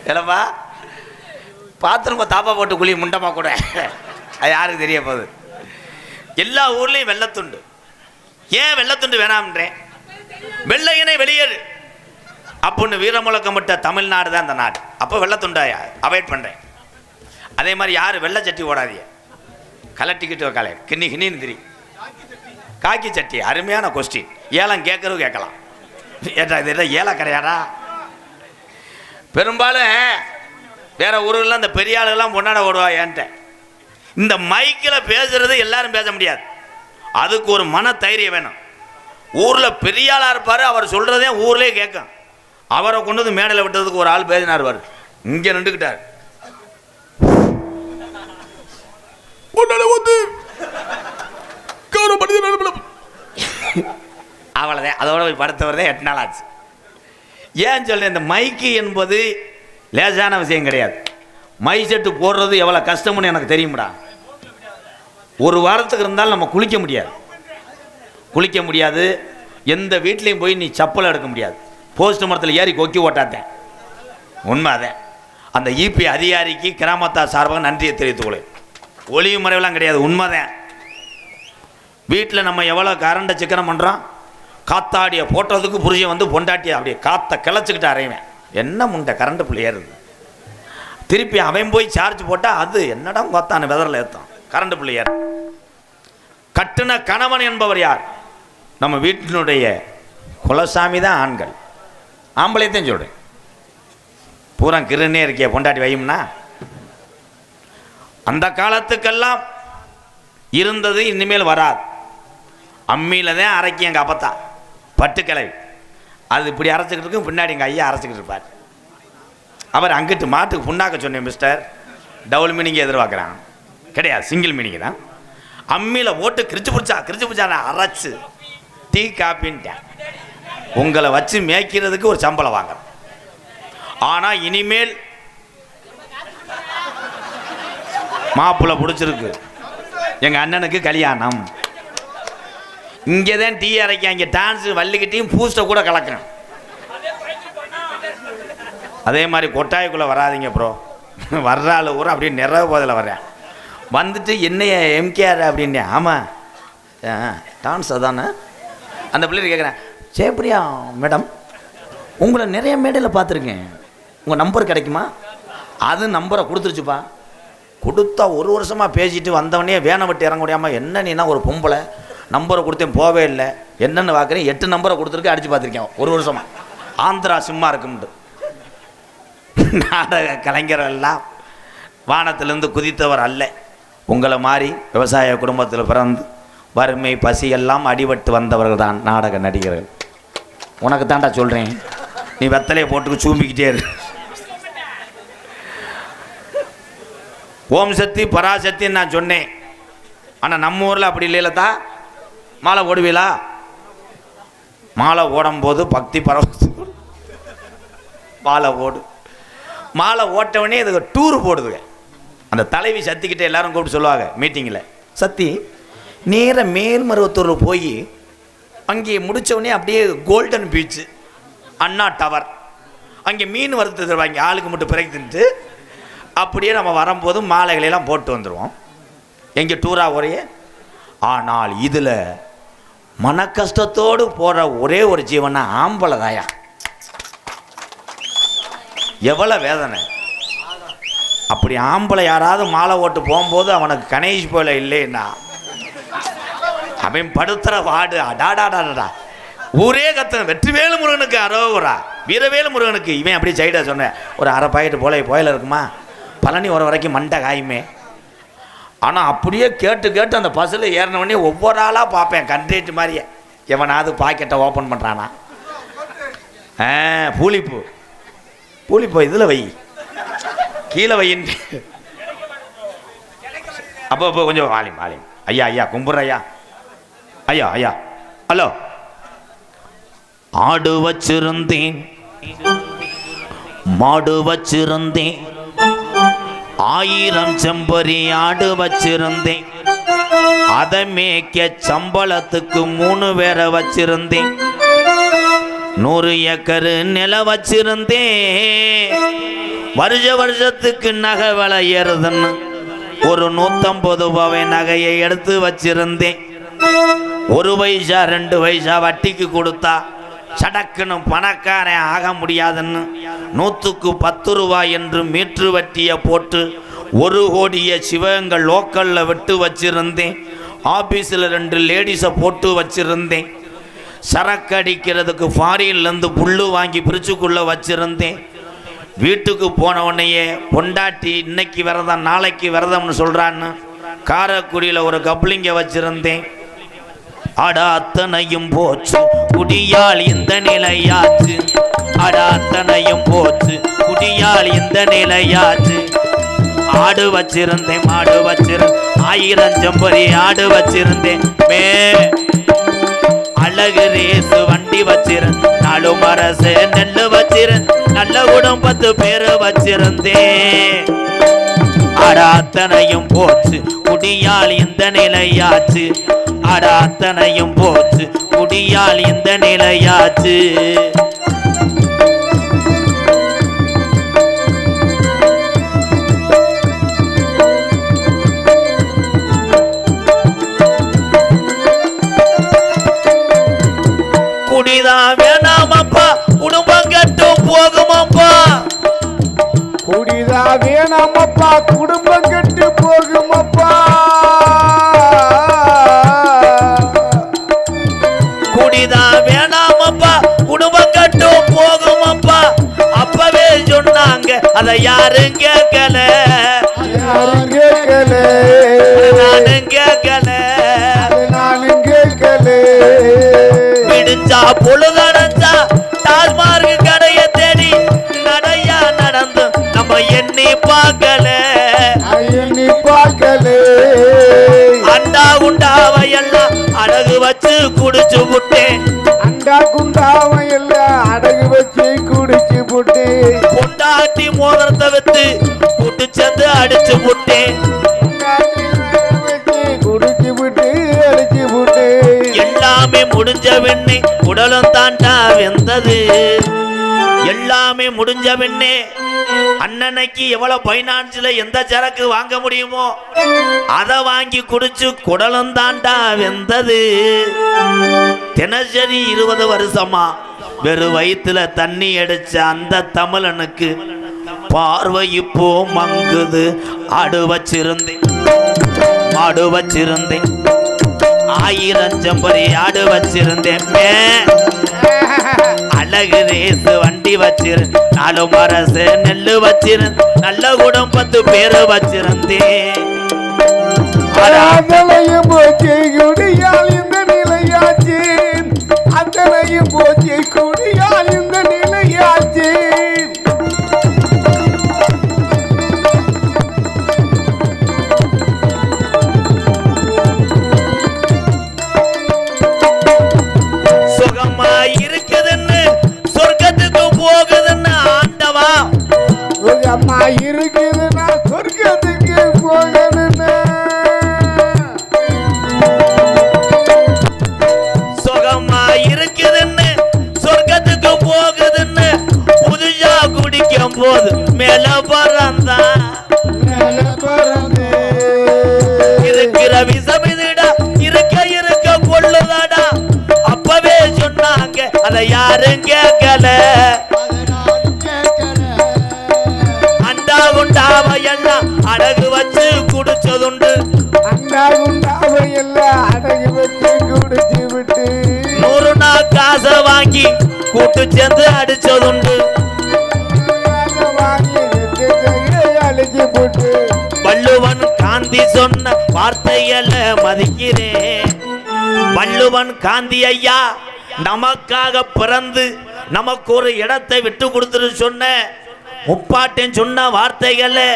இல்லைப்பா, பாத்திரமா தாப்பா போட்டு குழி முண்டமா கூட அது யாருக்கு தெரிய போகுது. எல்லா ஊர்லேயும் வெள்ளத்துண்டு. ஏன் வெள்ளத்துண்டு வேணாம்ன்றேன்? வெள்ளையனை வெளியேறு அப்படின்னு வீரமுழக்கமிட்ட தமிழ்நாடு தான் இந்த நாடு. அப்போ வெள்ளத்துண்டை அவாய்ட் பண்ணுறேன். அதே மாதிரி யார் வெள்ளை சட்டி ஓடாதீங்க. கலட்டிக்கிட்டு வைக்காலே கிண்ணி கிண்ணின்னு திரி. காக்கி சட்டி அருமையான கொஸ்டின். ஏலம் கேட்கறது கேட்கலாம். ஏட்டா இது என்ன ஏலம் கிடையாடா? பெரும்பாலும் வேற ஊருலாம் இந்த பெரிய ஆளுகள்லாம் பொன்னாட ஓடுவா. ஏன்ட்ட இந்த மைக்கில் பேசுறது எல்லாரும் பேச முடியாது. அதுக்கு ஒரு மன தைரியம் வேணும். ஊரில் பெரிய ஆளாக இருப்பார், அவர் சொல்கிறதே ஊர்லேயே கேட்கும். அவரை கொண்டு வந்து மேடையில் விட்டதுக்கு ஒரு ஆள் பேசினார். வார் இங்கே நின்றுக்கிட்டார். அவ்வளோதான். அதோட போய் படுத்தவர் தான் 8 நாள் ஆச்சு. ஏன் சொல்கிறேன்? இந்த மைக்கு என்பது லேசான விஷயம் கிடையாது. மை செட்டு போடுறது எவ்வளோ கஷ்டம்னு எனக்கு தெரியும்டா. ஒரு வாரத்துக்கு இருந்தாலும் நம்ம குளிக்க முடியாது. எந்த வீட்லேயும் போய் நீ சப்பல் எடுக்க முடியாது. போஸ்ட் மரத்தில் ஏறி கொக்கி ஓட்டாத்தேன். உண்மை அதே. அந்த இபி அதிகாரிக்கு கிராமத்தார் சார்பாக நன்றியை தெரிவித்துக்கொள்ளேன். ஒளிவு மறைவெல்லாம் கிடையாது, உண்மைதான். வீட்டில் நம்ம எவ்வளோ கரண்டை சிக்கனம் பண்ணுறோம். காத்தாடியை போட்டதுக்கு புருஷன் வந்து பொண்டாட்டியை அப்படியே காற்றை கிளச்சிக்கிட்டு அறைவேன். என்ன முண்டை கரண்ட் பிள்ளை ஏறுது. திருப்பி அவன் போய் சார்ஜ் போட்டால் அது என்னடா கொத்தான வெதரில் ஏற்றான் கரண்ட் பிள்ளை ஏற. கட்டுன கணவன் என்பவர் யார்? நம்ம வீட்டினுடைய குலசாமி தான். ஆண்கள் ஆம்பளையத்தையும் சொல்கிறேன். பூரா கிருன்னே இருக்கிய பொண்டாட்டி வையும்னா அந்த காலத்துக்கெல்லாம் இருந்தது, இனிமேல் வராது. அம்மியில் தான் அரைக்கி எங்கள் அப்பத்தா பட்டுக்கிழவி. அது இப்படி அரைச்சிக்கிட்டு இருக்கும், பின்னாடி எங்கள் ஐயா அரைச்சிக்கிட்டு இருப்பார். அவர் அங்கிட்டு மாட்டுக்கு புண்ணாக்க சொன்னேன் மிஸ்டர், டபுள் மீனிங் எதிர்பார்க்குறான். கிடையாது, சிங்கிள் மீனிங் தான். அம்மியில் ஓட்டு கிரிச்சு பிடிச்சா நான் அரைச்சு டீ காப்பின்ட்டேன். உங்களை வச்சு மேய்க்கிறதுக்கு ஒரு சம்பளம் வாங்குறேன். ஆனால் இனிமேல் மாப்பிள்ளை பிடிச்சிருக்கு, எங்கள் அண்ணனுக்கு கல்யாணம், இங்கே தான் டீ அரைக்க, இங்கே டான்ஸு வள்ளிக்கிட்டையும் பூஸ்ட்டை கூட கலக்கணும். அதே மாதிரி கொட்டாய்க்குள்ளே வராதிங்க ப்ரோ. வர்றாள் ஊரம் அப்படியே நிறைய போதில் வர்றேன். வந்துட்டு என்னைய எம்கேஆர் அப்படின்னே. ஆமாம் டான்ஸ் அதானே. அந்த பிள்ளைங்க கேட்குறேன், சேப்ரியா மேடம் உங்களை நிறைய மேடையில் பார்த்துருக்கேன், உங்கள் நம்பர் கிடைக்குமா? அது நம்பரை கொடுத்துருச்சுப்பா. கொடுத்தா ஒரு வருஷமாக பேசிட்டு வந்தவனே வேனை விட்டு இறங்க முடியாமல், என்ன நீனா ஒரு பொம்பளை நம்பரை கொடுத்தேன் போவே இல்லை, என்னென்னு பார்க்குறேன் 8 நம்பரை கொடுத்துருக்கு, அடித்து பார்த்துருக்கேன் ஒரு வருஷமாக. ஆந்திரா சிம்மா இருக்கும்ட்டு. நாடக கலைஞரெல்லாம் வானத்திலிருந்து குதித்தவர் அல்ல. உங்களை மாதிரி விவசாய குடும்பத்தில் பிறந்து வறுமை பசி எல்லாம் அடிபட்டு வந்தவர்கள் தான் நாடக நடிகர்கள். உனக்கு தாண்டா சொல்கிறேன், நீ வெத்தலையை போட்டுக்கு சூம்பிக்கிட்டே இரு. ஓம் சக்தி பராசக்தின்னு நான் சொன்னேன். ஆனால் நம்ம ஊரில் அப்படி இல்லைல்லத்தா. மாலை ஓடுவீங்களா? மாலை ஓடும்போது பக்தி பரவ மாலை ஓடு. மாலை ஓட்டவனே இதுக்கு டூரு போடுதுங்க. அந்த தலைவி சத்திக்கிட்டே எல்லாரும் கூப்பிட்டு சொல்லுவாங்க மீட்டிங்கில், சத்தி நேராக மேல்மருவத்தூர் போய் அங்கே முடித்தவொடனே அப்படியே கோல்டன் பீச்சு அண்ணா டவர் அங்கே மீன் வறுத்து தருவாங்க, ஆளுக்கு மட்டும் பிறகு தின்ட்டு அப்படியே நம்ம வரும்போது மாலைகளெல்லாம் போட்டு வந்துடுவோம். எங்கே டூரா ஒரே. ஆனால் இதில் மன கஷ்டத்தோடு போகிற ஒரே ஒரு ஜீவனா ஆம்பளை தாயா. எவ்வளோ வேதனை. அப்படி ஆம்பளை யாராவது மாலை ஓட்டு போகும்போது அவனுக்கு கணேஷ் போல இல்லைன்னா அவன் படுத்துற வாடு அடாடாடாடா ஊரே கத்தன. வெற்றிவேலு முருகனுக்கு அரோவரா, வீரவேலு முருகனுக்கு. இவன் அப்படியே சைடாக சொன்னேன், ஒரு அரை பாக்கெட்டு போயில இருக்குமா, பழனி வர வரைக்கும் மண்டை காயுமே. ஆனால் அப்படியே கேட்டு கேட்டு அந்த பஸ்ஸில் ஏறினவொடனே ஒவ்வொரு ஆளாக பார்ப்பேன் கண்ட்ரேட்டு மாதிரியே. எவனாவது பாக்கெட்டை ஓப்பன் பண்ணுறானா? பூலிப்பூ இதில் வை, கீழே வையின்னு. அப்போ கொஞ்சம் வாலிம் ஐயா கும்பிட்ற ஐயா ஹலோ. ஆடு வச்சிருந்தேன் மாடு வச்சிருந்தேன் 1000 செம்பரி ஆடு வச்சிருந்தேன், அதை மேய்க்க சம்பளத்துக்கு 3 பேரை வச்சிருந்தேன், 100 ஏக்கரு நில வச்சிருந்தேன், வருஷத்துக்கு நகை விலை ஏறுதுன்னு ஒரு 150 ரூபாய் நகையை எடுத்து வச்சிருந்தேன். 1 பைசா 2 பைசா வட்டிக்கு கொடுத்தா சடக்குன்னு பணக்காரன் ஆக முடியாதுன்னு 100க்கு 10 ரூபாய் என்று மீட்ரு வட்டியை போட்டு 1 கோடியை சிவகங்கை லோக்கலில் விட்டு வச்சிருந்தேன். ஆஃபீஸில் 2 லேடிஸை போட்டு வச்சிருந்தேன். சரக்கு அடிக்கிறதுக்கு ஃபாரின்லேருந்து புல்லு வாங்கி பிரிச்சுக்குள்ளே வச்சிருந்தேன். வீட்டுக்கு போனவனையே பொண்டாட்டி இன்னைக்கு விரதம் நாளைக்கு விரதம்னு சொல்கிறான்னு காரைக்குடியில் ஒரு கப்ளிங்க வச்சிருந்தேன். அடா அத்தனையும் போச்சு குடியால் இந்த நிலையாச்சு, அடா அத்தனையும் போச்சு குடியால் இந்த நிலையாச்சு. ஆடு வச்சிருந்தேன் மாடு வச்சிருந்தேன் 1000 செம்பரி ஆடு வச்சிருந்தேன், அழகு ரேசு வண்டி வச்சிருந்தேன், 4 மரசு நெல்லு வச்சிருந்தேன், நல்ல குடும்பத்து பேரு வச்சிருந்தேன். அடா அத்தனையும் போச்சு குடியால் இந்த நிலையாச்சு, அடா அத்தனையும் போச்சு குடியால் இந்த நிலையாச்சு. குடிதா வேணாமப்பா குடும்பம் கெட்டு போகுமப்பா குடிதா வேணாமப்பா குடும்பம் கட்டு போகுமப்பா அப்பவே சொன்னாங்க அதை யாரும் கேட்கல யாரும் கேட்கல நானும் கேட்கல நானும் கேட்கல விடிஞ்சா பொழுதடைஞ்சா டாஸ்மார்க் கடைய தேடி நடையா நடந்து நம்ம எண்ணி பார்க்கல எண்ணி பார்க்கல அண்டா உண்டாவை எல்லாம் அழகு வச்சு குடிச்சு விட்டேன் அண்டா குண்டாவை எல்லாம் அடகு வச்சு குடிச்சு போட்டு பொண்டாட்டி மோதிரத்தை வச்சு கூட்டு சேர்ந்து அடிச்சு விட்டேன் குடிச்சு விட்டு அடிச்சு போட்டு எல்லாமே முடிஞ்ச வெண்ணே உடலும் தாண்டா வெந்தது எல்லாமே முடிஞ்ச வெண்ணே அண்ணனைக்கு எவ்வளவு பைனான்ஸ்ல எந்த சரக்கு வாங்க முடியுமோ அதை வாங்கி குடிச்சு குடலும் தாண்டா வெந்தது தினசரி 20 வருஷமா வெறு வயிற்றுல தண்ணி அடிச்ச அந்த தமிழனுக்கு பார்வை இப்போ மங்குது ஆடு வச்சிருந்தேன் மாடு வச்சிருந்தேன் 1000 செம்பரி ஆடு வச்சிருந்தேன் அழகு ரேசு வண்டி வச்சிரு 4 மரசு நெல்லு வச்சிரு நல்ல குடம் 10 பேரு வச்சிருந்தேன் அத்தனையும் போச்சு குடியால் இந்த நிலையாச்சு அத்தனையும் போச்சு குடியால் இந்த நிலையாச்சு சுகமா இருக்குதுன்னு சொர்க்கத்துக்கு போகுதுன்னு ஆண்டவா அம்மா இருக்குதுன்னா சொர்க்கத்துக்கு போகணும்னா சுகமா இருக்குதுன்னு சொர்க்கத்துக்கு போகுதுன்னு புதுசா குடிக்கும் போது மேல பறந்தான் இருக்கிற விஷம் இதுடா இருக்க கொள்ளுதாடா அப்பவே சொன்னாங்க அதை யாரும் கேட்கல அண்டா குண்டாவை எல்லாம் அடகு வச்சு குடிச்சதுண்டு அண்டா குண்டாவை எல்லாம் அடகு வச்சு குடிச்சு விட்டு 100 நாள் காசை வாங்கி கூட்டு சேர்ந்து அடிச்சதுண்டு வாங்கி அழிச்சு போட்டு வள்ளுவன் காந்தி சொன்ன வார்த்தைகளை மதிக்கிறேன் வள்ளுவன் காந்தி ஐயா நமக்காக பிறந்து நமக்கு ஒரு இடத்தை விட்டு கொடுத்துட்டு சொன்ன முப்பாட்டன் சொன்ன வார்த்தைகளை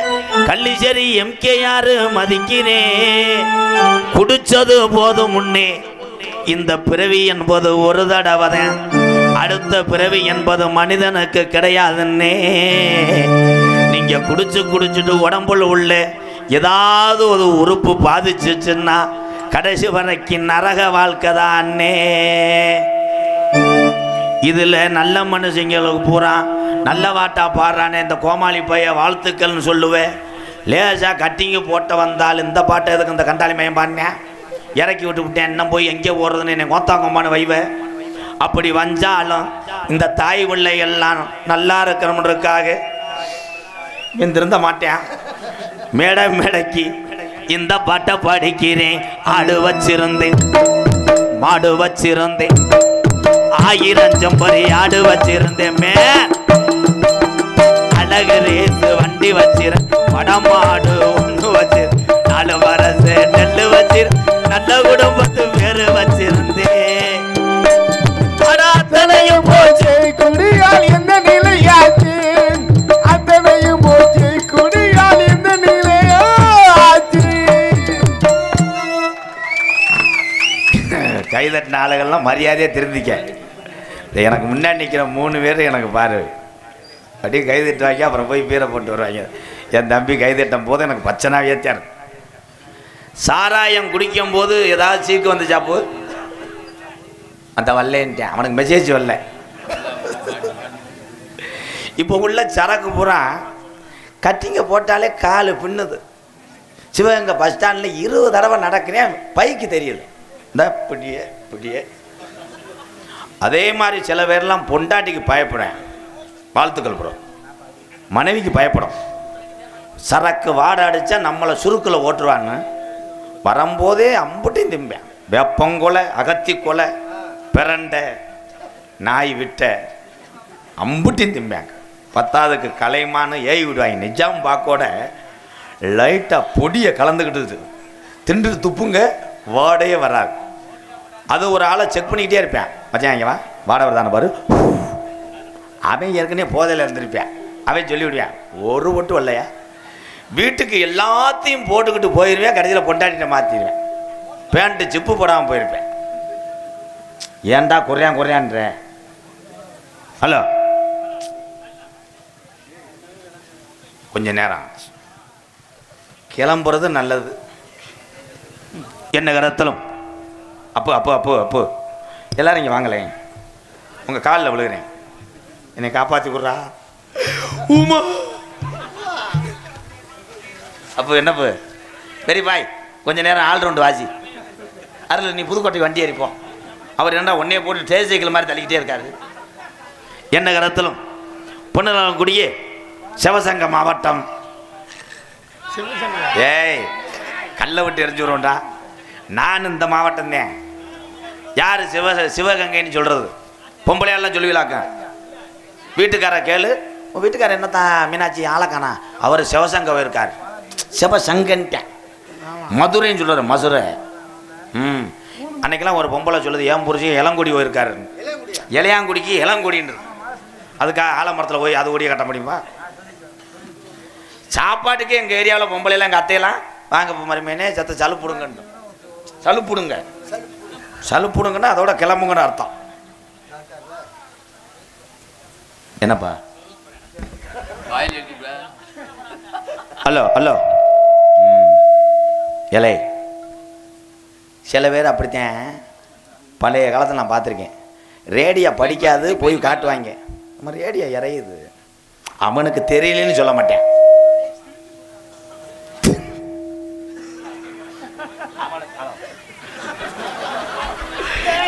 கள்ளிச்சேரி எம்கேஆர் மதிக்கிறேன் குடிச்சது போதும் முன்னே இந்த பிறவி என்பது ஒரு தடவை அடுத்த பிறவி என்பது மனிதனுக்கு கிடையாதுன்னே நீங்க குடிச்சுட்டு உடம்புல உள்ள ஏதாவது ஒரு உறுப்பு பாதிச்சுச்சுன்னா கடைசி வரைக்கும் நரக வாழ்க்கை தானே இதுல நல்ல மனுஷங்களுக்கு பூரா நல்ல வாட்டா பாடுறானே இந்த கோமாளி பைய வாழ்த்துக்கள்னு சொல்லுவேன் லேசா கட்டிங்க போட்ட வந்தால் இந்த பாட்டை எதுக்கு இந்த கண்டாளி மயம் பாடினேன் இறக்கி விட்டு விட்டேன் என்ன போய் எங்கே போகிறதுன்னு என்னை கோத்தாங்கம்மானு வைவேன் அப்படி வந்தாலும் இந்த தாய் பிள்ளை எல்லாம் நல்லா இருக்கணுன்றதுக்காக திருந்த மாட்டேன் மேடைக்கு இந்த பாட்டை படிக்கிறேன் ஆடு வச்சிருந்தேன் மாடு வச்சிருந்தேன் 1000 செம்பரி ஆடு வச்சிருந்தேன் அழகு ரேசு வண்டி வச்சிரு படமாடு ஒன்று வச்சிரு 4 வரசு நெல்லு வச்சிரு நல்ல குடும்பத்து பேரு வச்சிருந்தேன் அத்தனையும் போச்சு குடியால் எந்த நிலையாச்சு அத்தனையும் போச்சு குடியால் எந்த நிலையாச்சு கைதட்டின ஆளுகள்லாம் மரியாதையாக திருந்திக்க எனக்கு முன்னாடி நிற்கிற 3 பேர் எனக்கு பாரு அப்படியே கைதட்டுவாங்க அப்புறம் போய் பீரை போட்டு வருவாங்க என் தம்பி கைதட்டும் போது எனக்கு பச்சனாவே தேர் சாராயம் குடிக்கும் போது ஏதாவது சீக்கு வந்து சாப்பு அந்த வரலேன்ட்டேன் அவனுக்கு மெசேஜ் வரல இப்போ உள்ள சரக்கு பூரா கட்டிங்க போட்டாலே காலு பின்னுது சிவகங்கை பஸ் ஸ்டாண்டில் 20 தடவை நடக்கிறேன் பைக்கு தெரியல இந்த பிடியே அதே மாதிரி சில பேர்லாம் பொண்டாட்டிக்கு பயப்படுறேன் வாழ்த்துக்கள் ப்ரோ மனைவிக்கு பயப்படும் சரக்கு வாடை அடித்தா நம்மளை சுருக்கில் ஓட்டுருவான்னு வரும்போதே அம்புட்டையும் திம்பேன். வேப்பங்கொலை, அகத்தி கொலை, பிரண்டை, நாய் விட்ட அம்புட்டையும் திம்பேங்க. பத்தாவதுக்கு கலைமான்னு ஏவி விடுவாங்க. நிஜாம் பாக்கோட லைட்டாக பொடியை கலந்துக்கிட்டு திண்டு துப்புங்க, வாடையே வராது. அது ஒரு ஆளை செக் பண்ணிக்கிட்டே இருப்பேன். மச்சான் இங்கே வா, வாடை வருதான பாரு. அவன் ஏற்கனவே போதையில் இருந்திருப்பேன். அவன் சொல்லிவிடுவேன், ஒரு ஒட்டு வரலையா. வீட்டுக்கு எல்லாத்தையும் போட்டுக்கிட்டு போயிடுவேன். கடைசியில் பொண்டாட்டிகிட்ட மாற்றிடுவேன். பேண்ட்டு ஜிப்பு போடாமல் போயிருப்பேன். ஏன்டா குறையான்ற. ஹலோ, கொஞ்ச நேரம் கிளம்புறது நல்லது. என்ன கரத்தலும் அப்போ அப்போ அப்போ அப்போ எல்லாரும் இங்கே வாங்கலேன். உங்கள் காலில் விழுகிறேன், என்னை காப்பாற்றி கொடுறா. உமா அப்போ என்னப்பு பெரிய பாய், கொஞ்ச நேரம் ஆல் ரவுண்டு வாசி. அதில் நீ புதுக்கோட்டை வண்டி ஏறிப்போம். அவர் என்ன ஒன்னே போட்டு டே சைக்கிள் மாதிரி தள்ளிக்கிட்டே இருக்காரு. என்ன கரத்தலும் பொன்னலாங்குடியே சிவசங்க மாவட்டம். ஏய், கல்லை விட்டு எரிஞ்சுடும்டா. நான் இந்த மாவட்டம் தான். யார் சிவகங்கைன்னு சொல்கிறது? பொம்பளையெல்லாம் சொல்லுவீங்களாக்க. வீட்டுக்கார கேளு, உன் வீட்டுக்காரர் என்னத்தான் மீனாட்சி ஆளக்கானா, அவர் சிவசங்கம் இருக்கார். சிவசங்கன்ட்டேன். மதுரைன்னு சொல்கிறார், மதுரை. அன்னைக்கெல்லாம் ஒரு பொம்பளை சொல்லுது, ஏன் புரிச்சு இளங்குடி போயிருக்காரு. இளையாங்குடிக்கு இளங்குடின்றது. அதுக்காக ஆலமரத்தில் போய் அது கூடிய கட்ட முடியுமா? சாப்பாட்டுக்கு எங்கள் ஏரியாவில் பொம்பளைலாம் எங்கள் அத்தையெல்லாம் வாங்க மருமையனே சத்த சலுப்புடுங்கன்னு. சலுப்புடுங்க, சலுப்புடுங்கன்னா அதோட கிளம்புங்கன்னு அர்த்தம். என்னப்பா? Hello hello. இலை சில பேர் அப்படித்தான். பழைய காலத்தில் நான் பார்த்துருக்கேன். ரேடியோ படிக்காது போய் காட்டுவாங்க. நம்ம ரேடியோ இறையுது, அவனுக்கு தெரியலன்னு சொல்ல மாட்டேன்.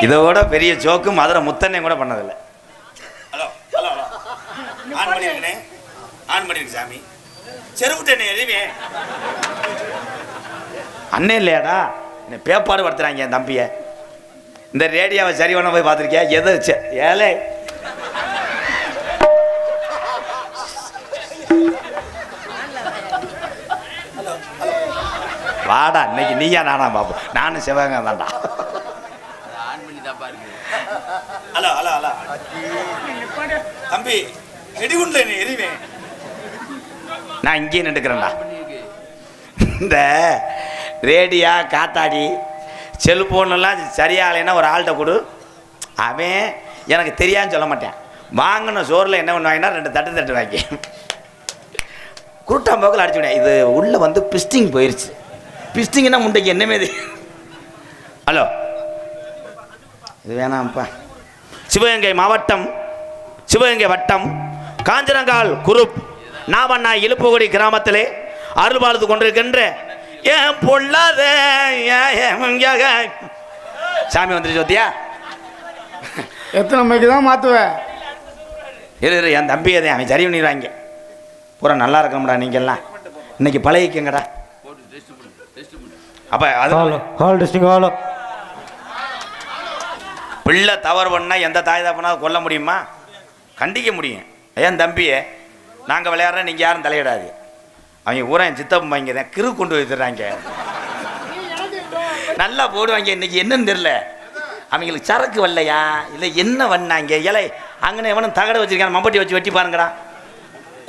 இதோட பெரிய ஜோக்கு மதுரை முத்தண்ணே கூட பண்ணதில்லை. ஹலோ ஹலோ ஹலோ, ஆன் பண்ணிருக்கனே, ஆன் பண்ணிருக்கு சாமி. செருவுட்டனே எதுவே அண்ணே இல்லையாடா, என்ன பேப்பாடு படுத்துறாங்க என் தம்பியை. இந்த ரேடியோவை சரி பண்ண போய் பார்த்துருக்கியா? எதை ஏழை வாடா, இன்னைக்கு நீயா நானா பாப்போம். நானும் சிவகங்கை தான்டா. ஹலோ ஹலோ ஹலோ தம்பி, வெடிகுண்ட எரிவேன். நான் இங்கேயே நின்றுக்கிறேன்டா. இந்த ரேடியா காத்தாடி செல்போன்லாம் சரியாகலைன்னா ஒரு ஆள்கிட்ட கொடு. அவன் எனக்கு தெரியாதுன்னு சொல்ல மாட்டேன். வாங்கின சோறில் என்ன பண்ணுவாங்கன்னா 2 தட்டு வாங்கி குருட்டாம் போக்கில் அடிச்சு விட. இது உள்ளே வந்து பிஸ்டிங் போயிடுச்சு. பிஸ்டிங்னா முண்டைக்கு என்னமே இது. ஹலோ, இது வேணாம்ப்பா. சிவகங்கை மாவட்டம், சிவகங்கை வட்டம், காஞ்சனங்கால் குரூப் நாவண்ணா இழுப்புகுடி கிராமத்திலே அருள் வாழ்த்து கொண்டிருக்கின்ற ஏன் பொல்லாத சாமி வந்துருச்சு. சோத்தியா எத்தனை மணிக்கு தான் மாற்றுவேன்? இரு, என் தம்பி அதே அவன் சரி பண்ணிடுவாங்க. பூரா நல்லா இருக்கணும்டா. நீங்கள்லாம் இன்னைக்கு பழகிக்கங்கடா. அப்போ அது பிள்ளை தவறு பண்ணால் எந்த தாய் தப்பனாவது கொல்ல முடியுமா? கண்டிக்க முடியும். ஏன் தம்பியே, நாங்கள் விளையாடுறோம், நீங்கள் யாரும் தலையிடாது. அவங்க ஊரா என் சித்தப்பம் வாங்கி தான் கிரு கொண்டு வச்சுறாங்க. நல்லா போடுவாங்க. இன்னைக்கு என்னன்னு தெரியல, அவங்களுக்கு சரக்கு வரலையா இல்லை என்ன பண்ணாங்க? இலை அங்கே எவனும் தகடை வச்சுருக்கான், மம்பட்டி வச்சு வெட்டி பாருங்கடா.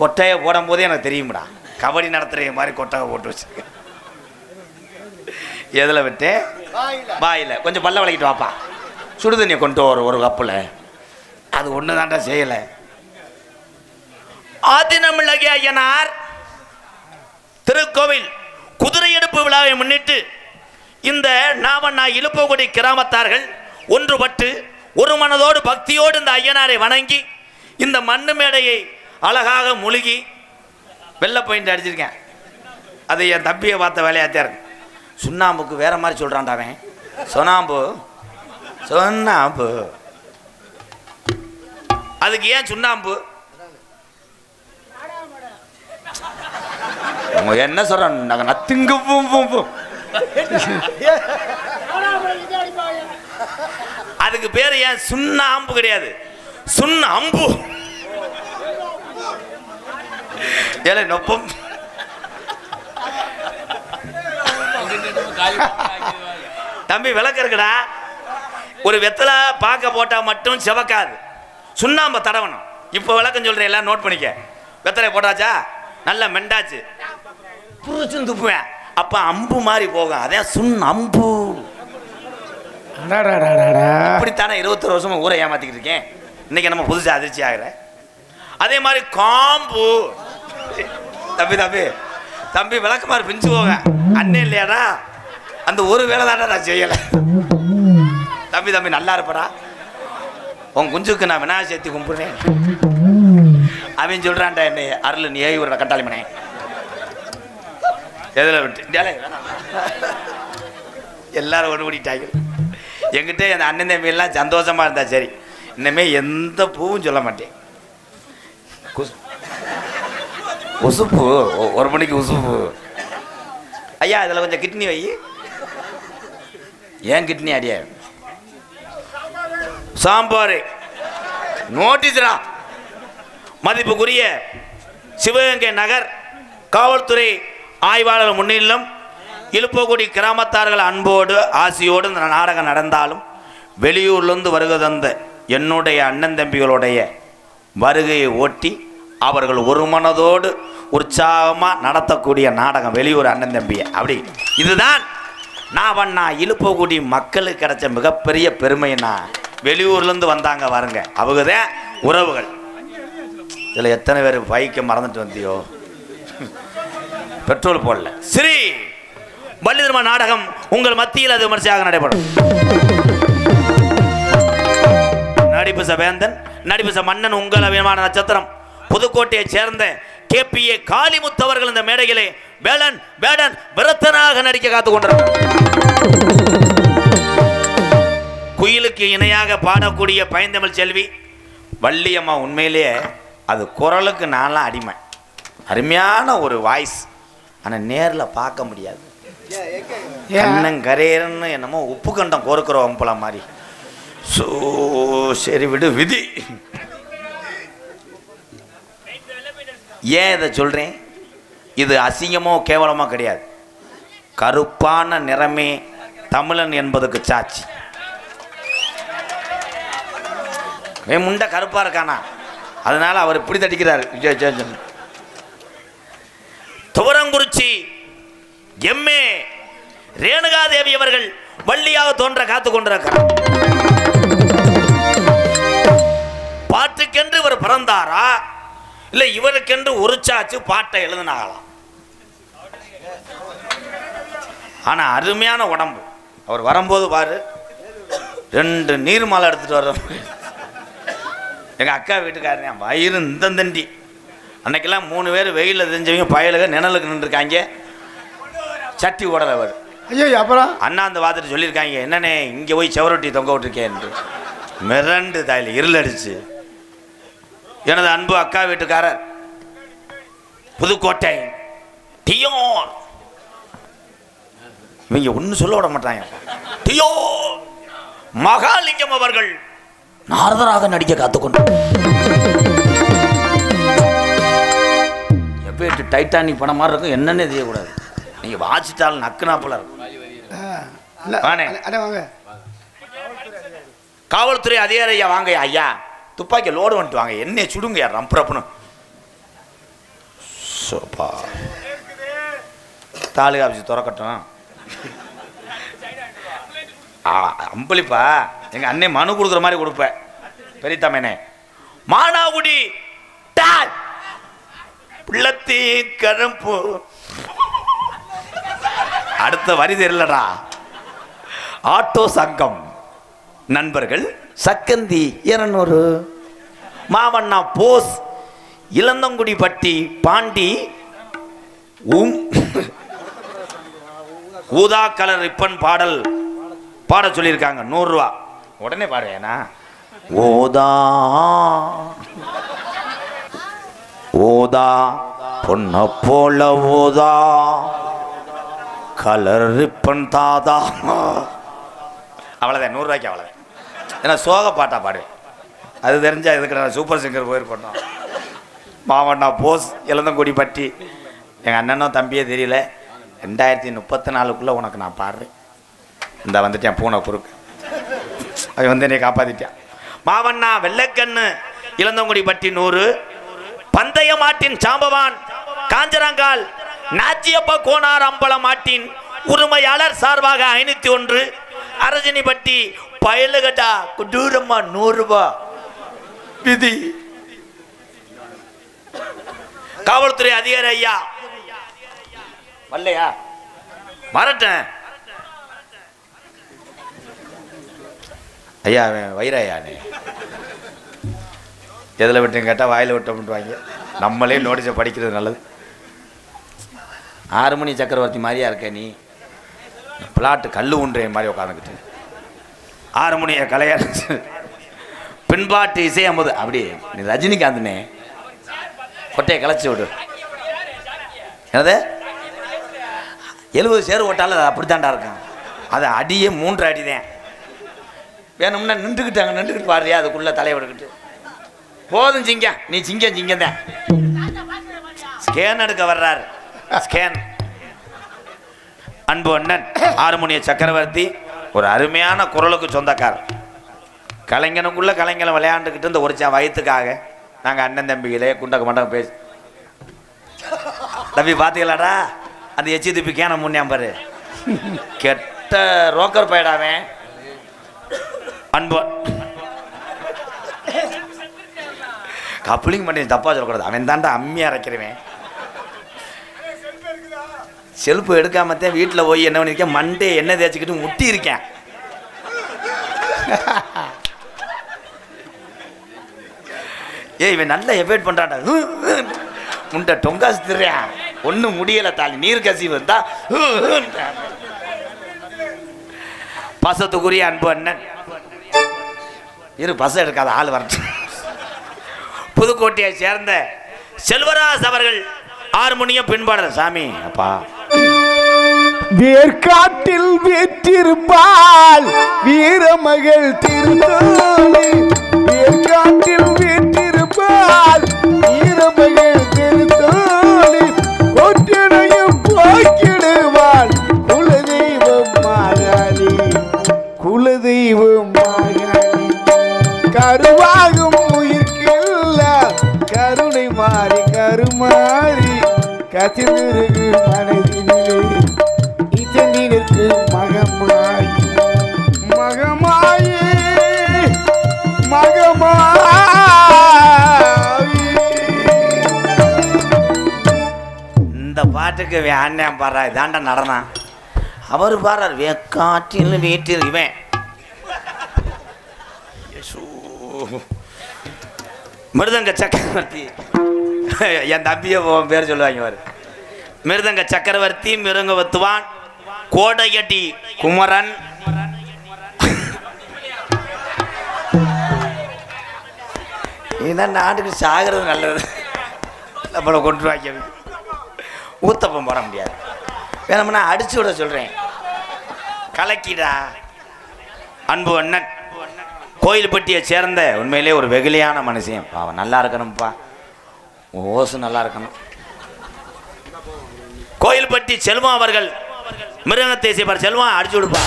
கொட்டையை போடும் போதே எனக்கு தெரியும்டா. கபடி நடத்துகிற மாதிரி கொட்டையை போட்டு வச்சுருக்கேன். எதில் விட்டு வாயில் கொஞ்சம் பல்ல விளக்கிட்டு வாப்பா. சுடுதண்ணியை கொண்டு ஒரு கப்பில். அது ஒன்று தான்டா செய்யலை. ஆதினமிழகி ஐயனார் திருக்கோவில் குதிரை எடுப்பு விழாவை முன்னிட்டு இந்த நாவண்ணா இழுப்புகுடி கிராமத்தார்கள் ஒன்றுபட்டு ஒரு மனதோடு பக்தியோடு இந்த ஐயனாரை வணங்கி இந்த மண்ணு மேடையை அழகாக முழுகி வெள்ளை பெயிண்ட் அடிச்சிருக்கேன். அது என் தம்பியை பார்த்த வேலையாத்தான் இருக்கு. சுண்ணாம்புக்கு வேற மாதிரி சொல்கிறான்டா அவன். சொன்னாம்பு சொன்னாம்பு, அதுக்கு ஏன் சுண்ணாம்பு? என்ன சொல்றேன் நாங்க நத்துங்க அதுக்கு பேரு ஏன் சுண்ண அம்பு கிடையாது, சுண்ண அம்பு. ஏல நொப்பம் தம்பி விளக்கு இருக்குடா. ஒரு வெத்தலை பாக்க போட்டா மட்டும் செவக்காது, சுண்ணாம்ப தடவணும். இப்போ விளக்கம் சொல்றேன், எல்லாம் நோட் பண்ணிக்க. வெத்தலை போட்டாச்சா, நல்லா மெண்டாச்சு, புரிச்சுன்னு துப்புவேன், அப்ப அம்பு மாதிரி போகும். அதான் சுண்ண அம்பு. இப்படித்தானே 21 வருஷமா ஊரை ஏமாத்திக்கிட்டு இருக்கேன். இன்னைக்கு நம்ம புதுசா அதிர்ச்சி ஆகிற. அதே மாதிரி காம்பு. தம்பி தம்பி தம்பி விளக்குமாறு பிஞ்சு போக அண்ணன் இல்லையாடா, அந்த ஒரு வேலை தானே நான் செய்யலை. தம்பி தம்பி நல்லா இருப்படா, உன் குஞ்சுக்கு நான் விநாயகர் சேர்த்து கும்பிடுறேன். அவன் சொல்றான்டா என்னை அருள் நீ ஏய் ஒரு கட்டாளி மனே எதில் விட்டு எல்லாரும் ஒன்று கூட்டிட்டாங்க. என்கிட்ட அந்த அண்ணன் தம்பி எல்லாம் சந்தோஷமா இருந்தா சரி, இன்னமே எந்த பூவும் சொல்ல மாட்டேன். உசுப்பு 1 மணிக்கு உசுப்பு. ஐயா இதில் கொஞ்சம் கிட்னி வை. ஏன் கிட்னி அடியா சாம்பார் நோட்டீஸ்ரா. மதிப்புக்குரிய சிவகங்கை நகர் காவல்துறை ஆய்வாளர் முன்னிலும் இழுப்பக்குடி கிராமத்தார்கள் அன்போடு ஆசையோடு இந்த நாடகம் நடந்தாலும் வெளியூர்லேருந்து வருகை தந்த என்னுடைய அண்ணன் தம்பிகளுடைய வருகையை ஒட்டி அவர்கள் ஒரு மனதோடு உற்சாகமாக நடத்தக்கூடிய நாடகம் வெளியூர் அண்ணன் தம்பியை. அப்படி இதுதான் நான் இழுப்பக்குடி மக்களுக்கு கிடைச்ச மிகப்பெரிய பெருமைன்னா, வெளியூர்லேருந்து வந்தாங்க பாருங்க, அவங்க தான் உறவுகள். இதில் எத்தனை பேர் பைக்கை மறந்துட்டு வந்தியோ, பெட்ரோல் போடல. ஸ்ரீ வள்ளிதர்ம நாடகம் உங்கள் மத்தியில் அது விமர்சையாக நடைபெறும். நடிப்பு வேந்தன், நடிப்பு மன்னன், உங்கள் அபிமான நட்சத்திரம் புதுக்கோட்டையை சேர்ந்த KPA காளிமுத்து அவர்கள் இந்த மேடையிலே வேடன் வேடன் விரத்தனாக நடிக்க காத்துக் கொண்டிருக்கிறார். குயிலுக்கு இணையாக பாடக்கூடிய பைந்தமிழ் செல்வி வள்ளியம்மா. உண்மையிலேயே அது குரலுக்கு நான்லாம் அடிமை. அருமையான ஒரு வாய்ஸ், ஆனால் நேரில் பார்க்க முடியாது. கரேரன்னு என்னமோ உப்பு கண்டம் கோருக்கிற வம்புல மாதிரி. ஸோ சரி விடு, விதி. ஏன் இதை சொல்கிறேன்? இது அசிங்கமோ கேவலமோ கிடையாது. கருப்பான நிறமே தமிழன் என்பதுக்கு சாட்சி. முண்டை கருப்பாக இருக்கானா, அதனால அவர் இப்படி தட்டிக்கிறார். துவரங்குறிச்சி எம்ஏ ரேணுகாதேவி அவர்கள் வள்ளியாக தோன்ற காத்து கொண்டிருக்கிறார். பாட்டுக்கென்று இவர் பிறந்தாரா இல்லை இவருக்கென்று ஒரு சாச்சு பாட்டை எழுதினாகலாம். ஆனா அருமையான உடம்பு. அவர் வரும்போது பாரு, 2 நீர்மாலை எடுத்துட்டு வர்ற. எங்க அக்கா வீட்டுக்காரன் வயிறு இந்த தண்டி. அன்னைக்கெல்லாம் 3 பேர் வெயிலில் தெரிஞ்சவங்க பயலுக நிழலுக்கு நின்றுருக்காங்க. சட்டி ஓடலை அவர். ஐயோ அப்புறம் அண்ணாந்து பார்த்துட்டு சொல்லியிருக்காங்க, என்னண்ணே இங்கே போய் செவரொட்டி தொங்க விட்டுருக்கேன் என்று. மிரண்டு தாயில் இருளடிச்சு. எனது அன்பு அக்கா வீட்டுக்காரர் புதுக்கோட்டை டியோர். இவங்க ஒன்றும் சொல்ல விட மாட்டாங்க. டியோர் மகாலிங்கம் அவர்கள் நாரதராக நடிக்க காத்துக்கொண்டு எப்பேட்டு டைட்டானிக் படம் மாதிரி இருக்கும். என்னன்னு தெரியக்கூடாது. நீங்க வாசிட்டாலும் நக்குனாப்புல இருக்கும். காவல்துறை அதிகாரி ஐயா வாங்க ஐயா, துப்பாக்கி லோடு வந்துட்டு வாங்க, என்ன சுடுங்க ரம்புறப்புன்னு. சோப்பா தாலுகா ஆஃபீஸ் திறக்கட்டும். அம்பளிப்பா எங்க அண்ணே மனு கொடுக்குற மாதிரி கொடுப்பேன். பெரியத்தம்மனே மானாகுடி பிள்ளத்தி கரம்பு. அடுத்த வரி தெரியலடா. ஆட்டோ சங்கம் நண்பர்கள் சக்கந்தி 200 மாவண்ணா போஸ் இளந்தங்குடி பட்டி பாண்டி ஊதா கலர் ரிப்பன் பாடல் பாட சொல்லியிருக்காங்க. 100 ரூபா. உடனே பாரு. ஏன்னா ஓதா ஓதா பொண்ண போல ஊதா கலர் ரிப்பன் தாதா. அவ்வளோதான், 100 ரூபாய்க்கு அவ்வளோதான். ஏன்னா சோக பாட்டா பாடுவேன், அது தெரிஞ்சா இதுக்கு நான் சூப்பர் சிங்கர் போயிருப்போம். மாவண்ணா போஸ் இளந்தங்குடி பட்டி எங்கள் அண்ணனும் தம்பியே தெரியல. 2034 உனக்கு நான் பாடுறேன். இந்த வந்துட்டேன் பூனை குறுக்கு, அவன் வந்து என்னை காப்பாற்றிட்டான். மாவண்ணா வெள்ளைக்கண்ணு இளந்தங்குடி பட்டி 100, பந்தய மாட்டின் சாம்பவான் காஞ்சரங்கால் நாச்சியப்ப கோனார் அம்பல மாட்டின் உரிமையாளர் சார்பாக 501, அரசனிப்பட்டி பயலுகட்டா குடூரம்மா 100 ரூபாய் விதி. காவல்துறை அதிகாரி ஐயா வரலையா? வரட்டேன் ஐயா, வைரையானே எதில் விட்டு கேட்டால் வாயில் விட்டோம்ட்டு வாங்க. நம்மளே நோட்டீஸை படிக்கிறது நல்லது. 6 மணி சக்கரவர்த்தி மாதிரியா இருக்க நீ, பிளாட்டு கல் உண்ற மாதிரி உட்காந்துக்கிட்டு 6 மணியை கலையாரு பின்பாட்டு இசையம்போது அப்படி நீ ரஜினிகாந்த்னே கொட்டையை கலைச்சி விடு. என்னது 70 சேர் ஓட்டாலும் அப்படித்தாண்டா இருக்கான். அது அடியே 3 அடி தான். வேணும்னா நின்றுக்கிட்டு பாடுறியா, அதுக்குள்ளே தலையை விடுக்கிட்டு போதும் சிங்க. நீ சிங்கம் தான். ஸ்கேன் எடுக்க வர்றாரு. ஸ்கேன் அன்பு அண்ணன் ஆறுமுனிய சக்கரவர்த்தி ஒரு அருமையான குரலுக்கு சொந்தக்காரர். கலைஞனுக்குள்ள கலைஞனை விளையாண்டுக்கிட்டு இந்த ஒருச்சா வயிற்றுக்காக நாங்கள் அண்ணன் தம்பிகளே குண்டக்க மண்டகம் பேசி தம்பி பார்த்தீங்களாடா அந்த எச்சி துப்பி கேன முன்னாம்பாரு கெட்ட ரோக்கர் போயிடாமே. அன்பு கப்ளிங் பண்ணி தப்பா சொல்லக்கூடாது. அவன் தாண்டா அம்மியா அரைக்கிறவன். செல்ஃபு எடுக்காமத்தான் வீட்டில் போய் என்ன பண்ணியிருக்கேன், மண்டே எண்ணெய் தேய்ச்சிக்கிட்டு முட்டி இருக்கேன். ஏய் இவன் நல்லா எஃபேர்ட் பண்ணுறான்டா. முண்டை டொங்காசு திடுறான். ஒன்றும் முடியலை தாலி நீர் கசிவு வந்தா. பாசத்துக்குரிய அன்பு அண்ணன் இரு பசம் எடுக்காத ஆள் வரட்டும். புதுக்கோட்டையை சேர்ந்த செல்வராஜ் அவர்கள் ஆறுமுனியம் பின்பாடுற சாமி. அப்பா வேர்க்காட்டில் வீற்றிருப்பாள் வீரமகள் திருத்தோழி. வேர்க்காட்டில் வீற்றிருப்பாள் வீரமகள் திருத்தோழி. கொட்டினையும் போக்கிடுவாள் குலதெய்வம் மாகாளி. குலதெய்வம் மாகாளி கருவாகும் உயிர்க்கில்ல கருணை மாறி கருமாறி கசிந்திருக்கு மனதினிலே இதனிற்கு மகமாயி மகமாயி மகமாயி. இந்த பாட்டுக்கு அண்ணன் பாடுறா இதாண்டா நடனா. அவர் பாடுறார் வேக்காட்டில் வீட்டில். இவன் மிருதங்க சக்கரவர்த்தி என் தம்பியை பேர் சொல்லுவாங்க பாரு. மிருதங்க சக்கரவர்த்தி மிருங்க வத்துவான் கோடையட்டி குமரன். இதுதான் நாட்டுக்கு சாகிறது நல்லது. நம்மளை கொண்டு வாங்க ஊத்தப்பம் போட முடியாது. வேணும்னா அடிச்சு விட சொல்றேன். கலக்கிடா. அன்பு அண்ணன் கோயில்பட்டியை சேர்ந்த உண்மையிலே ஒரு வெகுளியான மனுஷன். அவன் நல்லா இருக்கணும்ப்பா, ஓசு நல்லா இருக்கணும். கோயில்பட்டி செல்வம் அவர்கள் மிருகத்தை செய்வார். செல்வம் அடிச்சு விடுப்பா.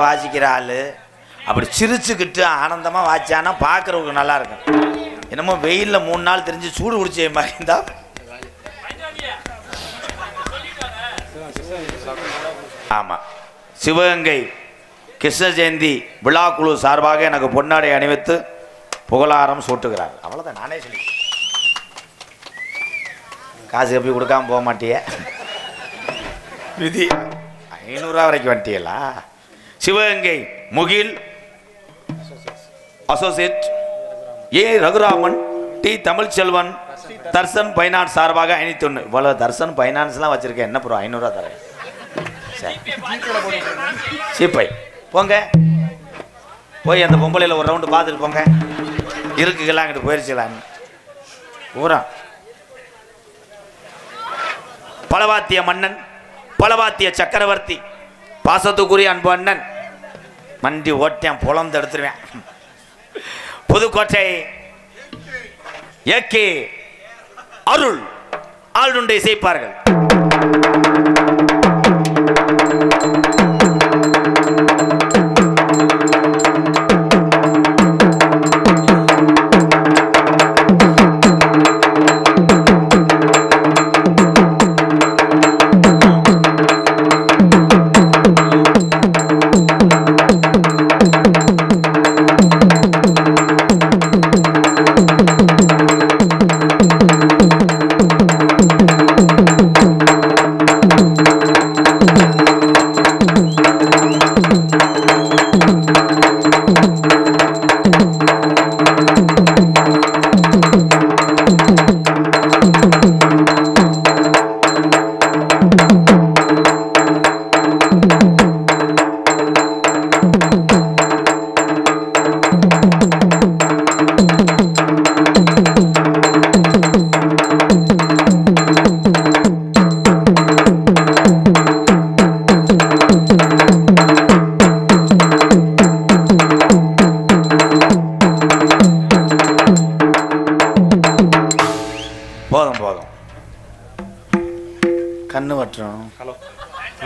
வாசிக்கிற ஆள் அப்படி சிரிச்சுக்கிட்டு ஆனந்தமாக வாச்சானா பார்க்குறவங்களுக்கு நல்லா இருக்கும். என்னமோ வெயிலில் 3 நாள் தெரிஞ்சு சூடு குடிச்ச மாதிரி இருந்தா. ஆமாம், சிவகங்கை கிருஷ்ண ஜெயந்தி விழா குழு சார்பாக எனக்கு பொன்னாடை அணிவித்து புகழாரம் சூட்டுகிறார். அவ்வளோதான், நானே சொல்லி காசு எப்படி கொடுக்காம போக மாட்டிய விதி. 500 ரூபா வரைக்கும் வந்துட்டியலா. சிவகங்கை முகில் அசோசியேட் ஏ ரகுராமன், டி தமிழ்ச்செல்வன், தர்சன் பைனான்ஸ் சார்பாக 501. இவ்வளோ தர்சன் பைனான்ஸ்லாம் வச்சுருக்கேன், என்ன ப்ரோ 500 ரூபா தரேன். சரி சீப்பை போங்க, போய் அந்த பொம்பளையில் ஒரு ரவுண்டு பார்த்துட்டு போங்க. இருக்குங்கெல்லாம் அங்கிட்டு போயிடுச்சுலாம் ஊரா. பலவாத்திய மன்னன், பலவாத்திய சக்கரவர்த்தி, பாசத்துக்குரிய அன்பு அண்ணன், மண்டி ஓட்டேன் புலந்து எடுத்துருவேன். புதுக்கோட்டை ஏகே அருள் ஆளுண்டை இசைப்பார்கள்.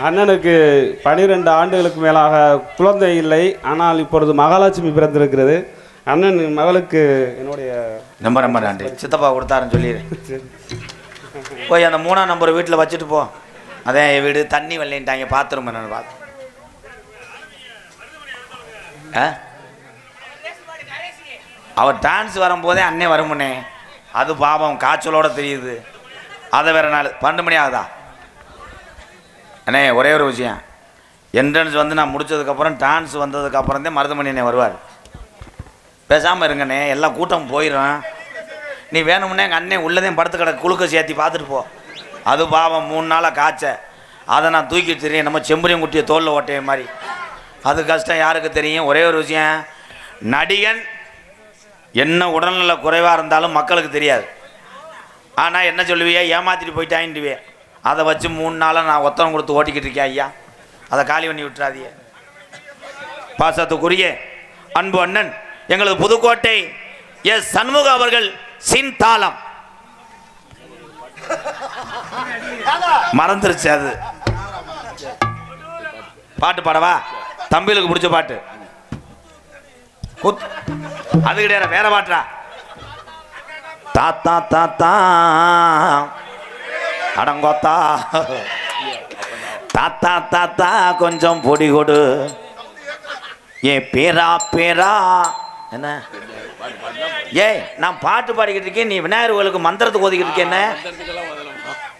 அண்ணனுக்கு 12 ஆண்டுகளுக்கு மேலாக குழந்தை இல்லை, ஆனால் இப்பொழுது மகாலட்சுமி பிறந்திருக்கிறது. அண்ணன் மகளுக்கு என்னுடைய ரொம்ப ரொம்ப நன்றி. சித்தப்பா கொடுத்தாருன்னு சொல்லிடு. போய் அந்த 3ஆம் நம்பர் வீட்டில் வச்சுட்டு போ. அதே வீடு தண்ணி வரலைன்ட்டாங்க, பாத்ரூம் என்னன்னு பார்த்து. அவர் டான்ஸ் வரும்போதே அண்ணே வருமுன்னே, அது பாவம் காய்ச்சலோட தெரியுது. அதை வேற நாள் 12 மணி ஆகுதா அண்ணே. ஒரே ஒரு விஷயம், என்ட்ரன்ஸ் வந்து நான் முடிச்சதுக்கப்புறம் டான்ஸ் வந்ததுக்கப்புறம் தான் மருதமணி அண்ணே வருவார். பேசாமல் இருங்கண்ணே, எல்லாம் கூட்டம் போயிடும். நீ வேணும்னே எங்கள் அண்ணன் உள்ளதையும் படுத்து கிடக்கு குளுக்க சேர்த்தி பார்த்துட்டு போ. அது பாவம் 3 நாளாக காய்ச்ச, அதை நான் தூக்கிட்டு தெரியும், நம்ம செம்பரியம் குட்டிய தோளில் ஓட்டைய மாதிரி. அது கஷ்டம் யாருக்கு தெரியும். ஒரே ஒரு விஷயம், நடிகன் என்ன உடல்நல குறைவாக இருந்தாலும் மக்களுக்கு தெரியாது. ஆனால் என்ன சொல்லுவியா, ஏமாற்றிட்டு போயிட்டாயின்டுவே. அதை வச்சு 3 நாளாக நான் ஒத்தனம் கொடுத்து ஓட்டிக்கிட்டு இருக்கேன் ஐயா. அதை காலி பண்ணி விட்டுறாதிய. பாசத்துக்குரிய அன்பு அண்ணன் எங்களது புதுக்கோட்டை எஸ் சண்முக அவர்கள் சின்தாளம் மறந்துருச்சு. அது பாட்டு பாடவா? தம்பிகளுக்கு பிடிச்ச பாட்டு அது கிடையாது, வேற பாட்டா. தாத்தா தாத்தா அடங்கோத்தா, தாத்தா தாத்தா கொஞ்சம் பொடி கொடு, ஏன் பேரா பேரா. என்ன ஏய், நான் பாட்டு பாடிக்கிட்டு இருக்கேன், நீ விநாயகர் கோயிலுக்கு மந்திரத்துக்கு ஓதிக்கிட்டு இருக்கேன். என்ன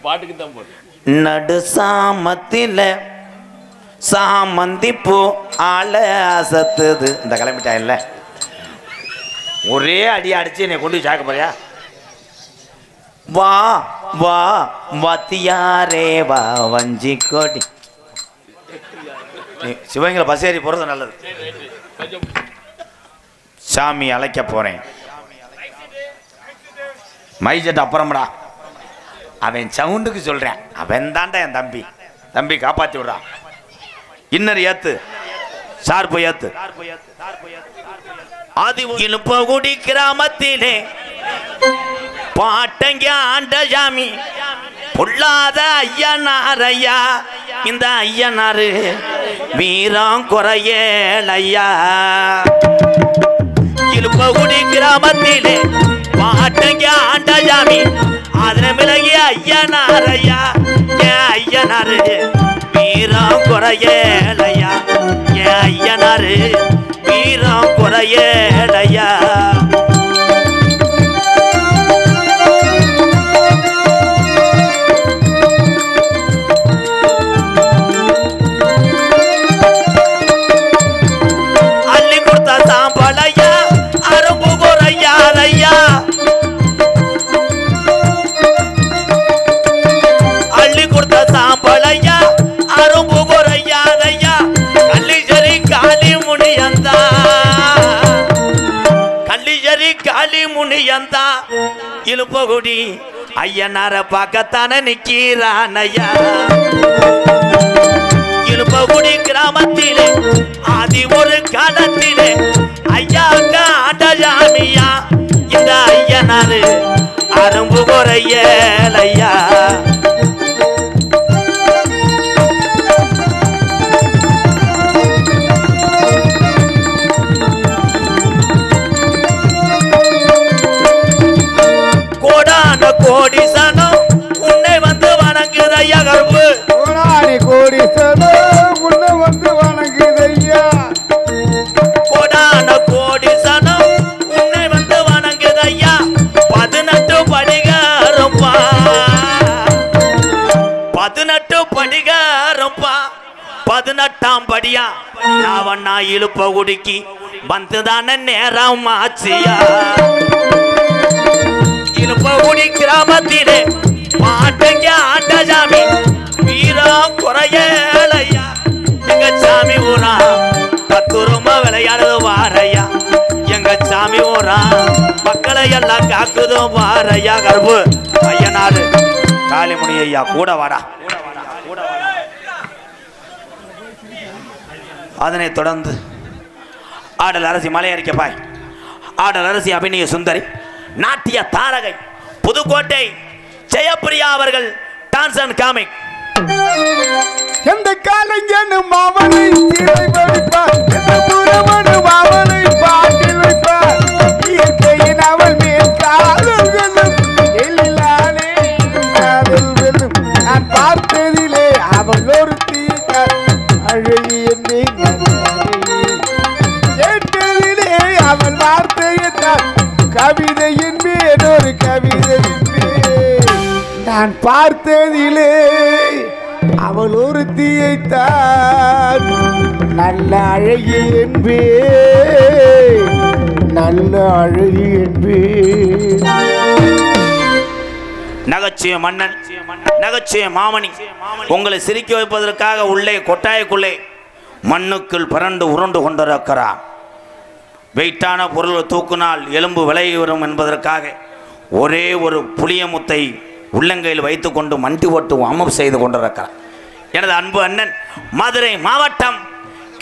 பாட்டுக்கு தான் போடு. நடு சாமத்தில சாமந்தி பூ ஆள அசத்துது. இந்த கிளம்பிட்டா இல்லை, ஒரே அடி அடிச்சு என்னை கொண்டு சாக்க போறியா? வா வா வாத்தியாரே வா வஞ்சி கோடி. சிவகங்கையில் பஸ் ஏறி போறது நல்லது. சாமி அழைக்க போறேன். மைஜெட் அப்புறம்டா, அவன் சவுண்டுக்கு சொல்றேன். அவன் தாண்டா என் தம்பி. தம்பி காப்பாத்தி விடுறான். இன்னர் ஏத்து, சார்பு ஏத்து. ஆதிமுகிலுப்பகுடி கிராமத்திலே பாட்டங்க ஆண்ட சாமி பொல்லாத ஐயனார் ஐயா. இந்த ஐயனாரு வீரம் குறையலையா இழுப்பகுடி கிராமத்திலே பாட்டங்க ஆண்டஜாமி அதன மிளகி ஐயனாரையா ஏன் ஐயனாரு வீரம் குறையலையா ஏன் ஐயனாரு வீரம் குறையலையா அள்ளி கொடுத்த சாம்பலையா அரும்பு குறையாதையா அள்ளி கொடுத்த சாம்பலையா அரும்பு குறையாதையா கள்ளிச்சேரி காளி முனியந்தா கள்ளிச்சேரி காளி முனியந்தா இழுப்பகுடி ஐயனார பார்க்கத்தானே நிக்கிறானையா இழுப்பகுடி கிராமத்திலே ஆதி ஒரு காலத்திலே ஐயாக்கா ஆண்டஜாமியா இந்த ஐயனாரு அரும்பு குறையலையா கோடான கோடி சனம் உன்னை வந்து வணங்குதையா கருப்பு கோடானி கோடி சனம் உன்னை வந்து வணங்குதையா கோடான கோடி சனம் உன்னை வந்து வணங்குதையா 18 படிகாரம்பா 18 படிகாரம்பா 18ஆம் படியா நாவண்ணா இழுப்ப குடிக்கி வந்துதான நேரம் ஆச்சியா இழுப்பகுடி கிராமத்திலே பாட்டங்க ஆண்டஜாமி வீரம் குறையலையா எங்க சாமி ஊரா தத்துரமா விளையாடுது வாரையா எங்க சாமி ஊரா மக்களை எல்லாம் காக்குது வாரையா கருப்பு ஐயனாரு காளிமுனி ஐயா கூட வாடா அதனைத் தொடர்ந்து ஆடல் அரசி மலையறிக்க பாய் ஆடல் அரசி அபிநய சுந்தரி நாட்டிய தாரகை புதுக்கோட்டை ஜெயப்பிரியா அவர்கள் டான்ஸ் அண்ட் காமிக் எந்த காலைஞனும் அவனை சிறை வைப்பார் எந்த புறவனும் அவனை பாட்டில் வைப்பார் இயற்கையின் அவள் மேல் காதல் வெல்லும் எழிலானே காதல் வெல்லும் நான் பார்த்ததிலே அவள் ஒரு தீட்டார் அழகி என்னை கேட்டதிலே அவள் வார்த்தையத்தார் கவிதை என்பேன் ஒரு கவிதை நான் பார்த்ததிலே அவள் ஒரு தீயைத்தான் நல்ல அழகி என்பே நல்ல அழகி என்பே நகைச்சுவை மன்னன் நகைச்சுவை மாமணி உங்களை சிரிக்க வைப்பதற்காக உள்ளே கொட்டாயக்குள்ளே மண்ணுக்குள் பரண்டு உருண்டு கொண்டிருக்கிறார் வெயிட்டான பொருள் தூக்குனால் எலும்பு விலகி வரும் என்பதற்காக ஒரே ஒரு புளியமுத்தை உள்ளங்கையில் வைத்துக்கொண்டு மண்டி ஓட்டு அமம் செய்து கொண்டிருக்கிறார் எனது அன்பு அண்ணன் மதுரை மாவட்டம்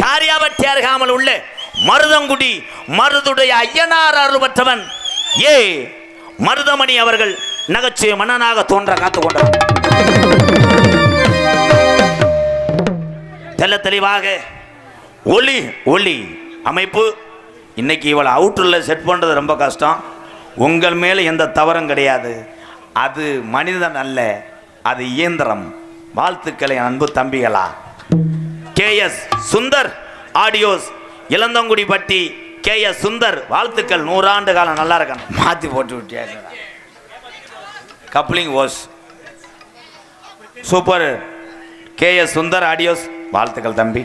காரியாபட்டி அருகாமல் உள்ள மருதங்குடி மருதுடைய ஐயனார் அருள் பெற்றவன் ஏ மருதமணி அவர்கள் நகைச்சுவை மன்னனாக தோன்ற காத்து கொண்டார் தெல்ல தெளிவாக ஒளி ஒளி அமைப்பு இன்னைக்கு இவளை அவுட்டரில் செட் பண்ணுறது ரொம்ப கஷ்டம் உங்கள் மேலே எந்த தவறும் கிடையாது அது மனிதன் அல்ல அது இயந்திரம் வாழ்த்துக்களை அன்பு தம்பிகளா KS சுந்தர் ஆடியோஸ் இளந்தங்குடி பட்டி KS சுந்தர் வாழ்த்துக்கள் 100 ஆண்டு காலம் நல்லா இருக்கணும் மாற்றி போட்டு விட்டியா coupling hose super KS Sundar audios வாழ்த்துக்கள் தம்பி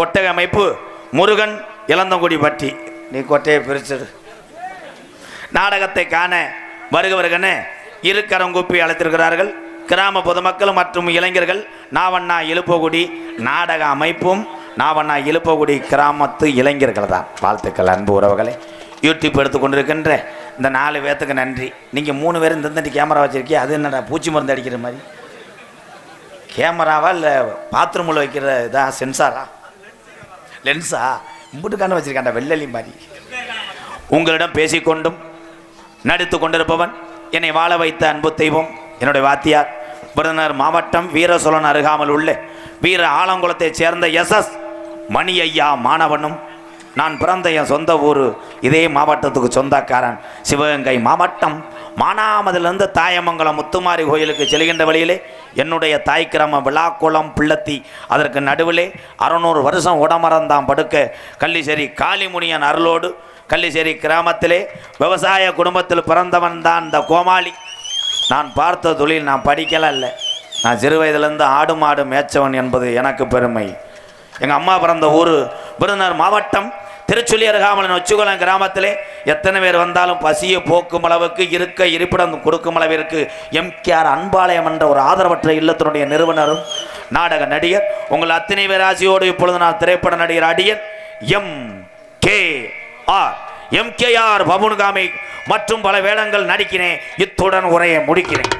கொட்டகை அமைப்பு முருகன் இளந்தங்குடி பட்டி நீ கொட்டையை பிரிச்சிடு நாடகத்தை காண வருகவர்களே இருக்கரங்குப்பி அழைத்திருக்கிறார்கள் கிராம பொதுமக்கள் மற்றும் இளைஞர்கள் நாவண்ணா இழுப்பகுடி நாடக அமைப்பும் நாவண்ணா இழுப்பகுடி கிராமத்து இளைஞர்கள் தான் வாழ்த்துக்கள் அன்பு உறவுகளை யூடியூப் எடுத்துக்கொண்டிருக்கின்ற இந்த 4 பேர்த்துக்கு நன்றி நீங்கள் 3 பேரும் இந்த கேமரா வச்சுருக்கீங்க அது என்னடா பூச்சி மருந்து அடிக்கிற மாதிரி கேமராவா இல்லை பாத்ரூமில் வைக்கிற இதா சென்சாரா லென்ஸா இம்புட்டுக்கான வச்சுருக்காண்டா வெள்ளலி மாதிரி உங்களிடம் பேசிக்கொண்டும் நடித்து கொண்டிருப்பவன் என்னை வாழ வைத்த அன்பு தெய்வம் என்னுடைய வாத்தியார் விருதுநகர் மாவட்டம் வீரசோழன் அருகாமல் உள்ள வீர ஆலங்குளத்தைச் சேர்ந்த SS மணி ஐயா மாணவனும் நான் பிறந்த என் சொந்த ஊர் இதே மாவட்டத்துக்கு சொந்தக்காரன். சிவகங்கை மாவட்டம் மானாமதிலிருந்து தாயமங்கலம் முத்துமாரி கோயிலுக்கு செல்கின்ற வழியிலே என்னுடைய தாய் கிராமம் விழாக்குளம் பிள்ளத்தி, அதற்கு நடுவிலே 600 வருஷம் உடமரந்தான் படுக்க கள்ளிசேரி காளிமுனியன் அருளோடு கள்ளிசேரி கிராமத்திலே விவசாய குடும்பத்தில் பிறந்தவன் தான் இந்த கோமாளி. நான் பார்த்த தொழில் நான் படிக்கல இல்லை, நான் சிறு வயதிலிருந்து ஆடு மாடு மேய்ச்சவன் என்பது எனக்கு பெருமை. எங்கள் அம்மா பிறந்த ஊர் விருதுநகர் மாவட்டம் திருச்சுழி அருகாமல் நொச்சிகுளம் கிராமத்திலே எத்தனை பேர் வந்தாலும் பசியை போக்கும் அளவுக்கு இருக்க இருப்பிடம் கொடுக்கும் அளவிற்கு MKR அன்பாலயம் என்ற ஒரு ஆதரவற்ற இல்லத்தினுடைய நிறுவனரும் நாடக நடிகர் உங்கள் அத்தனை பேர் ஆசையோடு இப்பொழுது நான் திரைப்பட நடிகர் அடியன் MKR பபுன்காமி மற்றும் பல வேடங்கள் நடிக்கிறேன். இத்துடன் உரையை முடிக்கிறேன்.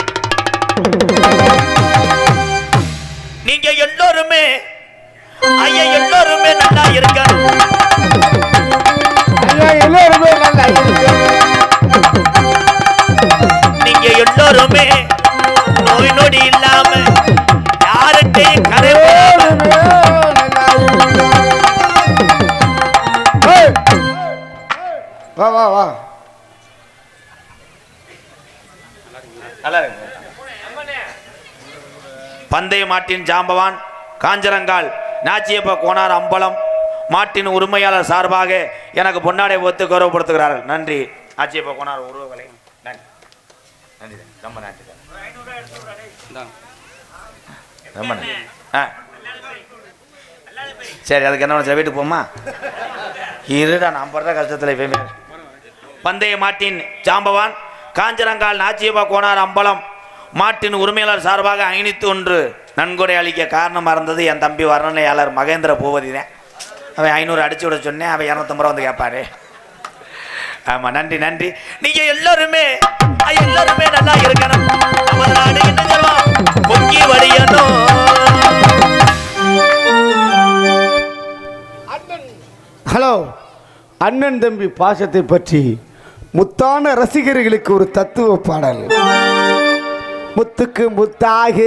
நீங்க எல்லோருமே ஐயா எல்லோருமே நல்லா இருக்கணும். எல்லாருமே நல்லா இருக்கணும். நீங்க எல்லோருமே நோய் நொடி இல்லாம யார்கிட்டையும் கரை வா வா வா. பந்தய மாட்டின் ஜாம்பவான் காஞ்சரங்கால் நாச்சியப்ப கோனார் அம்பலம் மாட்டின் உரிமையாளர் சார்பாக எனக்கு பொன்னாடை ஒத்து கௌரவப்படுத்துகிறார்கள். நன்றி நாச்சியப்ப கோனார் உறவுகளை நன்றி நன்றி ரொம்ப நன்றி ரொம்ப நன்றி. சரி அதுக்கு என்ன சில வீட்டுக்கு போமா இருடா நான் படுற கஷ்டத்தில் எப்பயுமே. பந்தய மாட்டின் ஜாம்பவான் காஞ்சரங்கால் நாச்சியப்பா கோனார் அம்பலம் மாட்டின் உரிமையாளர் சார்பாக 501 நன்கொடை அளிக்க காரணமாக இருந்தது என் தம்பி வர்ணனையாளர் மகேந்திர பூபதி தான். அவன் 500 அடிச்சு விட சொன்னேன், அவன் 250 ரூபா வந்து கேட்பாரு. ஆமாம் நன்றி நன்றி. நீங்கள் எல்லாருமே நல்லா இருக்கணும். நமது நாடு என்ன சொல்லுவோம் பொங்கி வடியணும். ஹலோ, அண்ணன் தம்பி பாசத்தை பற்றி முத்தான ரசிகர்களுக்கு ஒரு தத்துவ பாடல். முத்துக்கு முத்தாக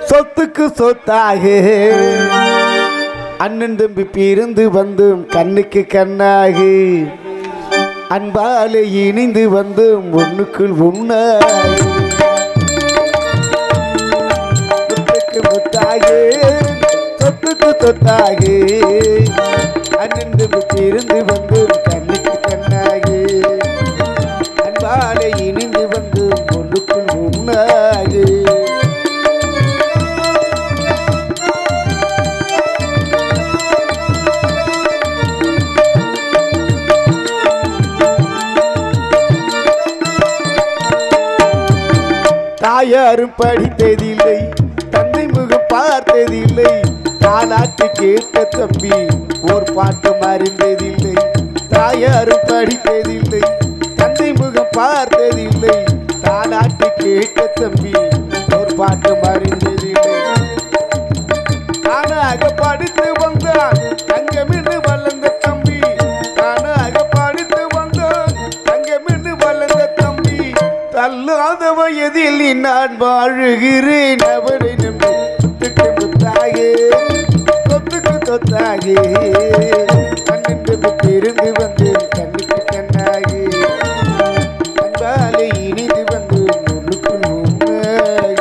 சொத்துக்கு சொத்தாக அண்ணன் தம்பி பிரிந்து வந்தும் கண்ணுக்கு கண்ணாக அன்பாலே இணைந்து வந்தும் ஒண்ணுக்குள் உண்ணாக முத்துக்கு முத்தாக சொத்துக்கு சொத்தாக அண்ணன் தம்பி பிரிந்து வந்தும் கண்ணுக்கு கண்ணாக அன்பாலே இணைந்து வந்தும் ஒண்ணுக்குள் உண்ணாக தாயாரும் படித்ததில்லை, தந்தை முகம் பார்த்ததில்லை, தாலாட்டு கேட்ட தம்பி ஓர் பாட்டு அறிந்ததில்லை. தாயாரும் படித்ததில்லை, தந்தை முகம் பார்த்ததில்லை, தாலாட்டு கேட்ட தம்பி ஓர் பாட்டு அறிந்ததில்லை. தானாக படித்து வந்தான் தங்கமின்னு வளர்ந்த தம்பி, தானாக படித்து வந்தான் தங்கமின்னு வளர்ந்த தம்பி, தள்ளாத வயதில் நான் வாழுகிறேன் அவரை நம்பி. சொத்துக்கு முத்தாக சொத்துக்கு சொத்தாக கண்ணின் பிரிந்து வந்து கண்ணுக்கு கண்ணாக அன்பாலே இனிது வந்து ஒன்றுக்குள் உண்ணாக.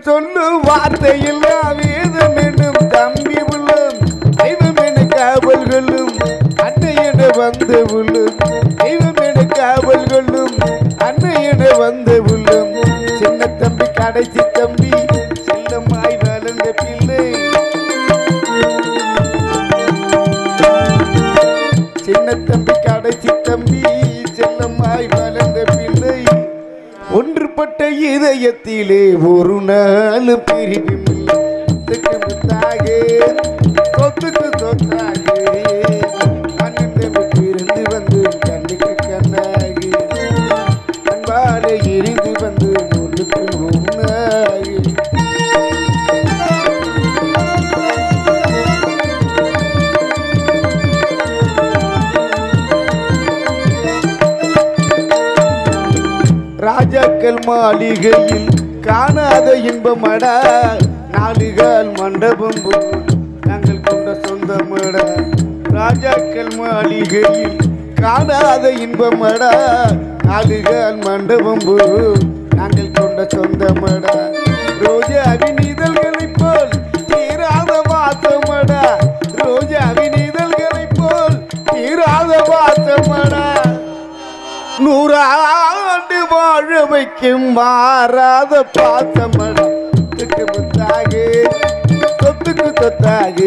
சொல்லும் வார்த்தையெல்லாம் வேதம் என்னும் தம்பி உள்ளம், தெய்வம் என காவல்களும் அன்னை என வந்த உள்ளம், தெய்வம் என காவல்களும் அன்னை என வந்த உள்ளம். சின்ன தம்பி கடைசி தம்பி செல்லமாய் வளர்ந்த பிள்ளை, சின்ன தம்பி கடைசி தம்பி செல்லமாய் வளர்ந்த பிள்ளை. ஒன்றுபட்ட இதயத்திலே ஒரு நாள் பிரிவுமில்லை. சொத்துக்கு முத்தாக சொத்துக்கு சொத்தாக அண்ணன் பிரிந்து வந்து கண்ணுக்கு கண்ணாகி அன்பாலே எரிந்து வந்து ஒன்றுக்கு ஒன்றாகி ராஜாக்கள் மாளிகையில் காணாத இன்பமடா நாலுகால் மண்டபம் போல் நாங்கள் கொண்ட சொந்தமடா ராஜாக்கள் மாளிகையில் காணாத இன்பமடா நாலுகால் மண்டபம் போல் நாங்கள் கொண்ட சொந்தமடா ரோஜாவின் இதழ்களைப் போல் தீராத வாசமடா ரோஜாவின் இதழ்களைப் போல் தீராத வாசமடா 100 ஆண்டு வாழ வைக்கும் மாறாத பாசமடா சொத்துக்கு முத்தாக சொத்துக்கு சொத்தாக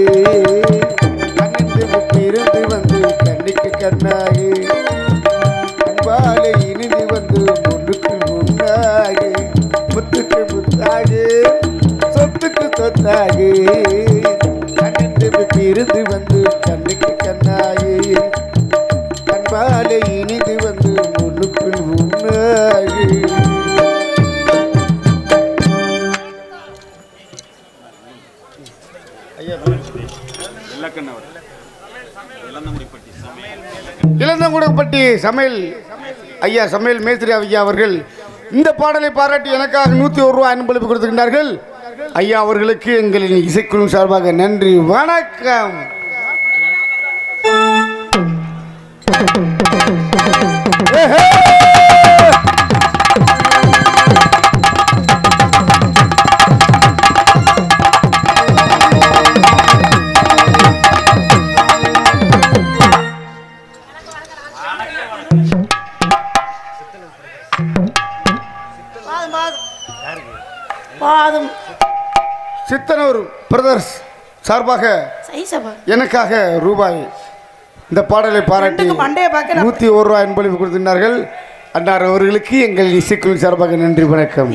கண்ணிற்கு இருந்து வந்து கண்ணிக்கு கண்ணாக அன்பாலை இனிந்து வந்து முன்னுக்கு முன்னாக முத்துக்கு முத்தாக சொத்துக்கு சொத்தாக கண்ணிற்கு இருந்து வந்து கண்ணுக்கு கண்ணாக அன்பாலை இனிந்து வந்து முன்னுக்குள் முன்னாக இளந்தங்குடம்பட்டி சமையல் ஐயா சமையல் மேஸ்திரி ஐயா அவர்கள் இந்த பாடலை பாராட்டி எனக்காக 101 ரூபாய் அன்பளிப்பு கொடுத்திருக்கிறார்கள். ஐயா அவர்களுக்கு எங்களின் இசைக்குழு சார்பாக நன்றி வணக்கம். சித்தனூர் பிரதர்ஸ் சார்பாக எனக்காக ரூபாய் இந்த பாடலை பாராட்டி 101 ரூபாய் அன்பளிப்பு கொடுத்திருந்தார்கள். அன்னார் அவர்களுக்கு எங்கள் இசைக்குழு சார்பாக நன்றி வணக்கம்.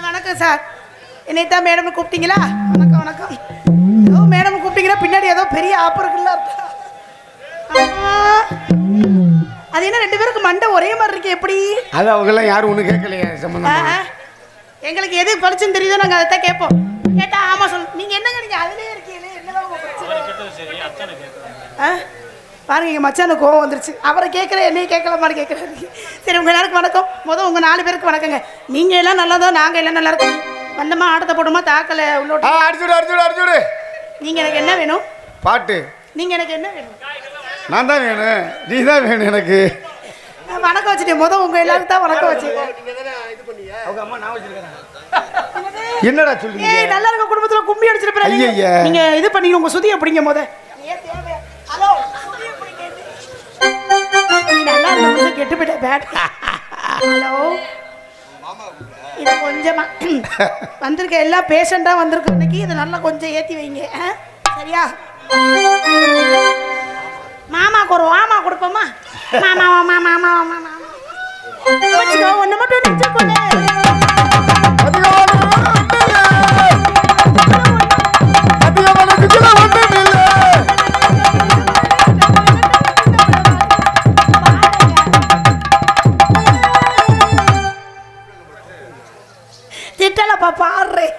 வணக்கம் சார், என்னைத்தான் மேடம் கூப்பிட்டீங்களா? வணக்கம் வணக்கம். ஏதோ மேடம் கூப்பிட்டீங்கன்னா பின்னாடி ஏதோ பெரிய ஆப்பர் இருக்குல்ல. அது என்ன 2 பேருக்கு மண்டை ஒரே மாதிரி இருக்கு எப்படி? அது அவங்கெல்லாம் யாரும் ஒன்றும் கேட்கலையே சம்பந்தம். எங்களுக்கு எது படிச்சுன்னு தெரியுதோ நாங்கள் அதை தான் கேட்போம். கேட்டா ஆமா சொல்லு. நீங்க என்னங்க நீங்க அதுலயே இருக்கீங்களே, என்னதான் பாருங்க, எங்க மச்சானு கோவம் வந்துருச்சு. அவரை கேட்கற என்னைய கேட்கலாமான்னு கேட்கறாரு. சரி, உங்க எல்லாருக்கும் வணக்கம். முதல் உங்க 4 பேருக்கு வணக்கங்க. நீங்க எல்லாம் நல்லதோ நாங்க எல்லாம் நல்லா இருக்கோம். வந்தமா ஆட்டத்தை போடுமா தாக்கல உள்ளோட அடிச்சுடு. நீங்க எனக்கு என்ன வேணும்? பாட்டு. நீங்க எனக்கு என்ன வேணும்? நான் தான் வேணும், நீ தான் வேணும் எனக்கு. வணக்கம் வச்சுட்டேன். முதல் உங்க எல்லாருக்கும் தான் வணக்கம் வச்சு. என்னடா சொல்றீங்க? நல்லா இருக்க குடும்பத்துல கும்பி அடிச்சிருப்பீங்க. நீங்க இது பண்ணி உங்க சுதியை பிடிங்க முத. ஹலோ, சுதியை பிடிங்க. நீ நல்லா இருக்க கெட்டு போயிட்ட பேட். ஹலோ, இது கொஞ்சமா வந்திருக்க எல்லா பேஷண்டா வந்திருக்க இன்னைக்கு இதை நல்லா கொஞ்சம் ஏத்தி வைங்க. சரியா? மாமாக்கு ஒரு வாமா கொடுப்போமா? மாமா மாமா மாமா மாமா வச்சுக்கோ. ஒன்று மட்டும் நினைச்சு கொண்டு திட்டலப்பா. பாடுறேன்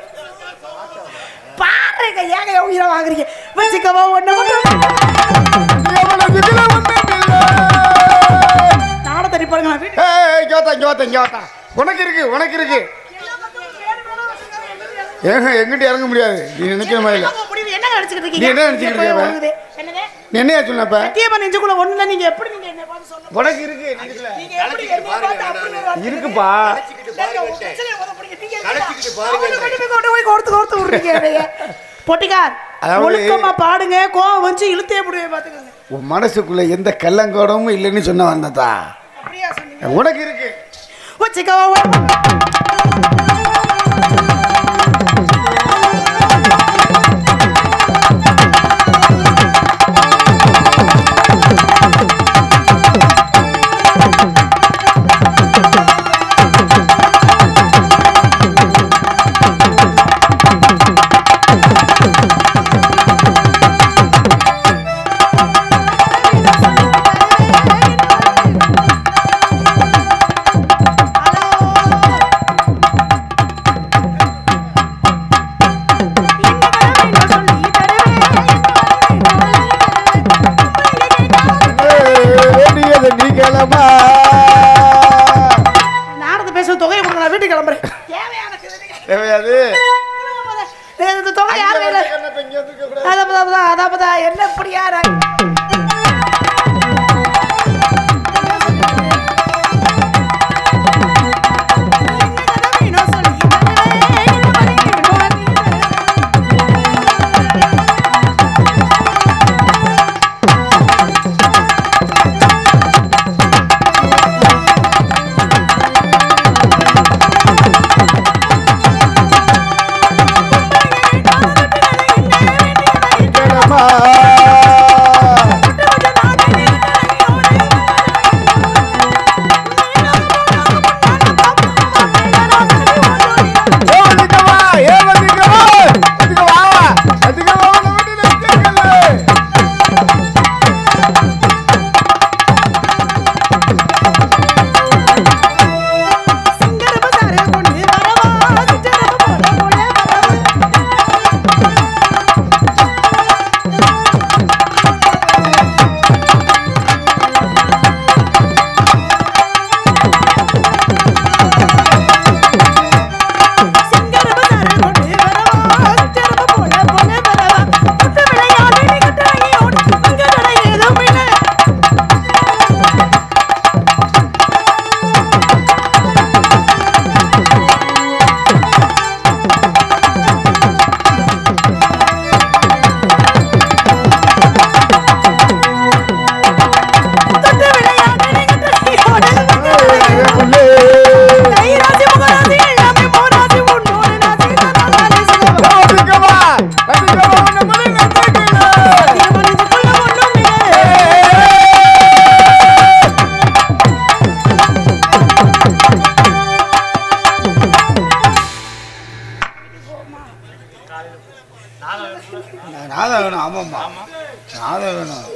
ஏங்க உயிரை வாங்குறீங்க. வச்சுக்கவா ஒன்று மட்டும் நாட தண்ணி பாருங்க. உனக்கு இருக்கு ஏங்க எங்கிட்ட இறங்க முடியாது. நீ நினைக்கிற மாதிரி இல்ல. என்ன நினைச்சிட்டு இருக்கீங்க? நீ என்ன நினைச்சிட்டு இருக்க? என்னையா சொன்னப்ப சத்தியமா நெஞ்சுக்குள்ள ஒண்ணு. நீங்க எப்படி நீங்க என்ன பார்த்து சொல்லுங்க. உனக்கு இருக்கு. நீங்க எப்படி என்ன பார்த்து அப்படி இருக்குப்பா. கோர்த்து விடுறீங்க. பொட்டிக்கார் ஒழுக்கமா பாடுங்க. கோவம் வந்து இழுத்தே முடிவே பாத்துக்கோங்க. உன் மனசுக்குள்ள எந்த கள்ளங்கோடமும் இல்லைன்னு சொன்ன வந்ததா? அப்படியா சொன்னீங்க? உனக்கு இருக்கு. வச்சுக்கோ. அதான் என்ன இப்படியா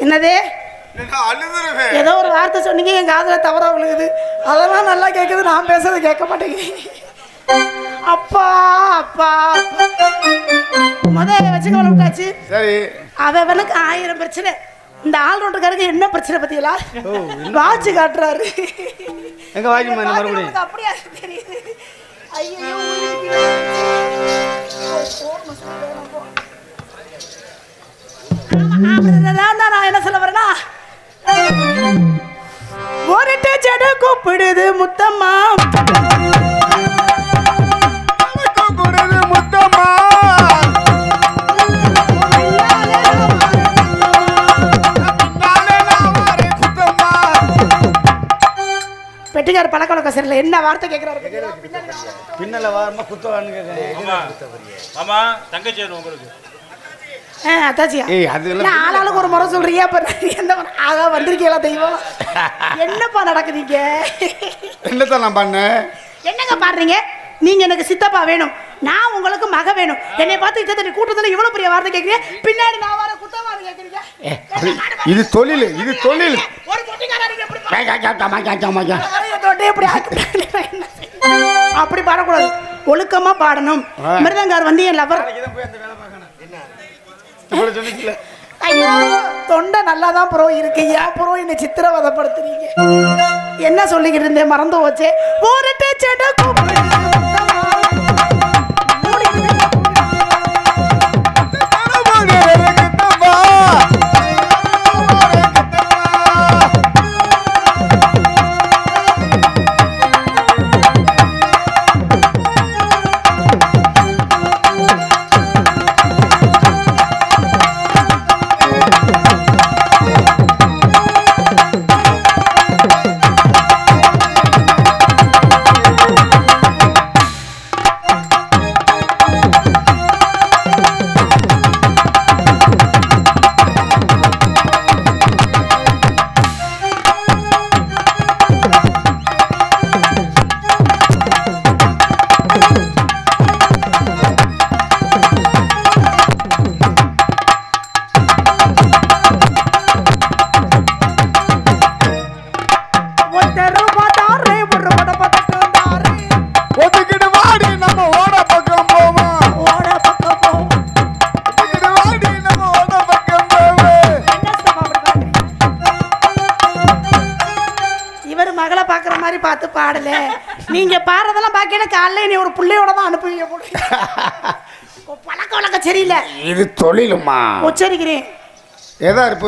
என்னது ஏதோ ஒரு வார்த்தை சொன்னீங்க என் காதுல தவறா விழுகுது அதெல்லாம் நல்லா கேக்குது நான் பேசுறது கேட்க மாட்டேங்குது அப்பா அப்பா முதல்ல வச்சுக்க விட்டாச்சு சரி அவனுக்கு 1000 பிரச்சனை இந்த ஆள் ரோட்டுக்காரருக்கு என்ன பிரச்சனை பத்தியலா வாட்சி காட்டுறாரு எங்க வாட்சி மறுபடியும் அப்படியே தெரியுது ஐயோ நான் என்ன சொல்ல வரேன்னா ஒரு செடி கூப்பிடுது முத்தம்மா கூப்பிடுது முத்தம்மா பெட்டிக்கார பழக்க வழக்கம் சரியில்லை என்ன வார்த்தை கேட்கிறாரு பின்னல வாரமா குத்தவான்னு கேட்கிறேன் ஆமா தங்கச்சி உங்களுக்கு அத்தாச்சியா ஆளாளுக்கு ஒரு முறை சொல்றீங்க அப்ப எந்த ஆகா வந்திருக்கீங்களா தெய்வம் என்னப்பா நடக்குறீங்க என்னத்தான் நான் பண்ணேன் என்னங்க பாடுறீங்க நீங்க எனக்கு சித்தப்பா வேணும் நான் உங்களுக்கு மக வேணும் என்னை பார்த்து இத்தனை கூட்டத்துல இவ்வளவு பெரிய வார்த்தை கேட்கிறீங்க பின்னாடி நான் வர குத்தவாறு கேட்கிறீங்க இது தொழில் இது தொழில் ஒரு அப்படி பாடக்கூடாது ஒழுக்கமா பாடணும் மிருதங்கார் வந்து என் லவர் ஐயோ தொண்டை நல்லாதான் ப்ரோ இருக்கு ஏன் ப்ரோ என்ன சித்திரவதைப்படுத்துறீங்க என்ன சொல்லிக்கிட்டு இருந்தேன் மறந்து போச்சே ஒரு செடி பார்த்து பாடல நீங்க பாடுறதெல்லாம் பாக்கல காலையில நீ ஒரு புள்ளையோட தான் அனுப்புவீங்க போல பழக்க வழக்கம் சரியில்லை. இது தொழிலுமா? உச்சரிக்கிறேன். ஏதா இருப்பு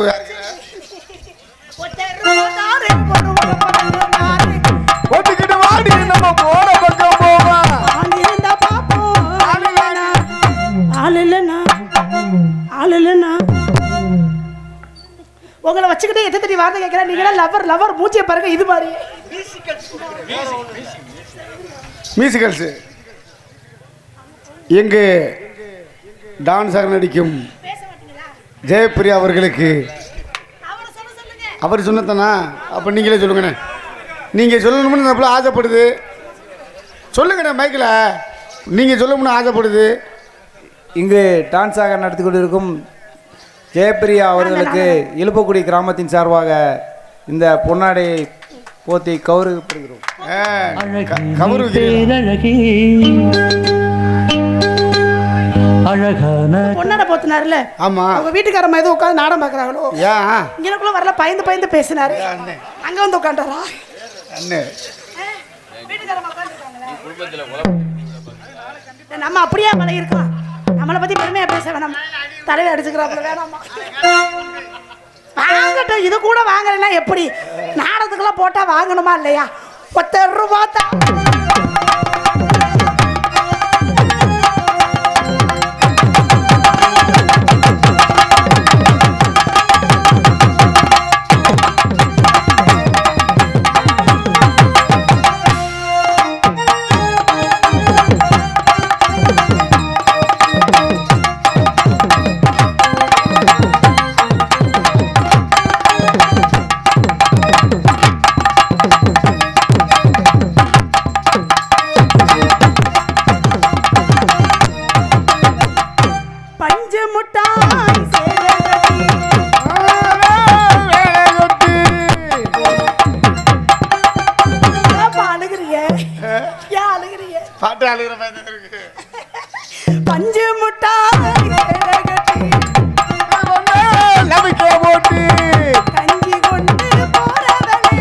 ஒட்டுக்கிட்டு வாடி நம்ம போன பக்கம் போவோம். உங்களை வச்சுக்கிட்டு எத்தனை தடி வார்த்தை கேட்கிறேன். நீங்களா லவர் லவர் மூச்சியை பாருங்க. இது மாதிரி மியூசிக்கல்ஸ் எங்கு டான்ஸாக நடிக்கும் ஜெயப்பிரியா அவர்களுக்கு அவர் சொன்னதானா? அப்போ நீங்களே சொல்லுங்கண்ணே. நீங்கள் சொல்லணும்னு நம்மள ஆசைப்படுது. சொல்லுங்கண்ணே மைக்கில். நீங்கள் சொல்லணும்னு ஆசைப்படுது. இங்கு டான்ஸாக நடத்தி கொண்டிருக்கும் ஜெயப்பிரியா அவர்களுக்கு இழுப்பக்குடி கிராமத்தின் சார்பாக இந்த பொன்னாடை போத்தி கௌரவிக்கப்படுகிறோம். பொன்னாடை போத்தினார்ல. ஆமா. அவங்க வீட்டுக்காரம்மா எதுவும் உட்காந்து நாடம் பார்க்குறாங்களோ. ஏன் இங்கனக்குள்ள வரல, பயந்து பயந்து பேசினாரு. அங்க வந்து உட்காந்துறா. நம்ம அப்படியே மலை இருக்கலாம். நம்மளை பத்தி பெருமையா பேச வேணாம். தலையில அடிச்சுக்கிறாப்புல வேணாமா? வாங்கட்டும். இது கூட வாங்கலைன்னா எப்படி? நாடகத்துக்கெல்லாம் போட்டா வாங்கணுமா இல்லையா? 10 ரூபா தான். பஞ்சு முட்டாய் கஞ்சி கொண்டு போறவனே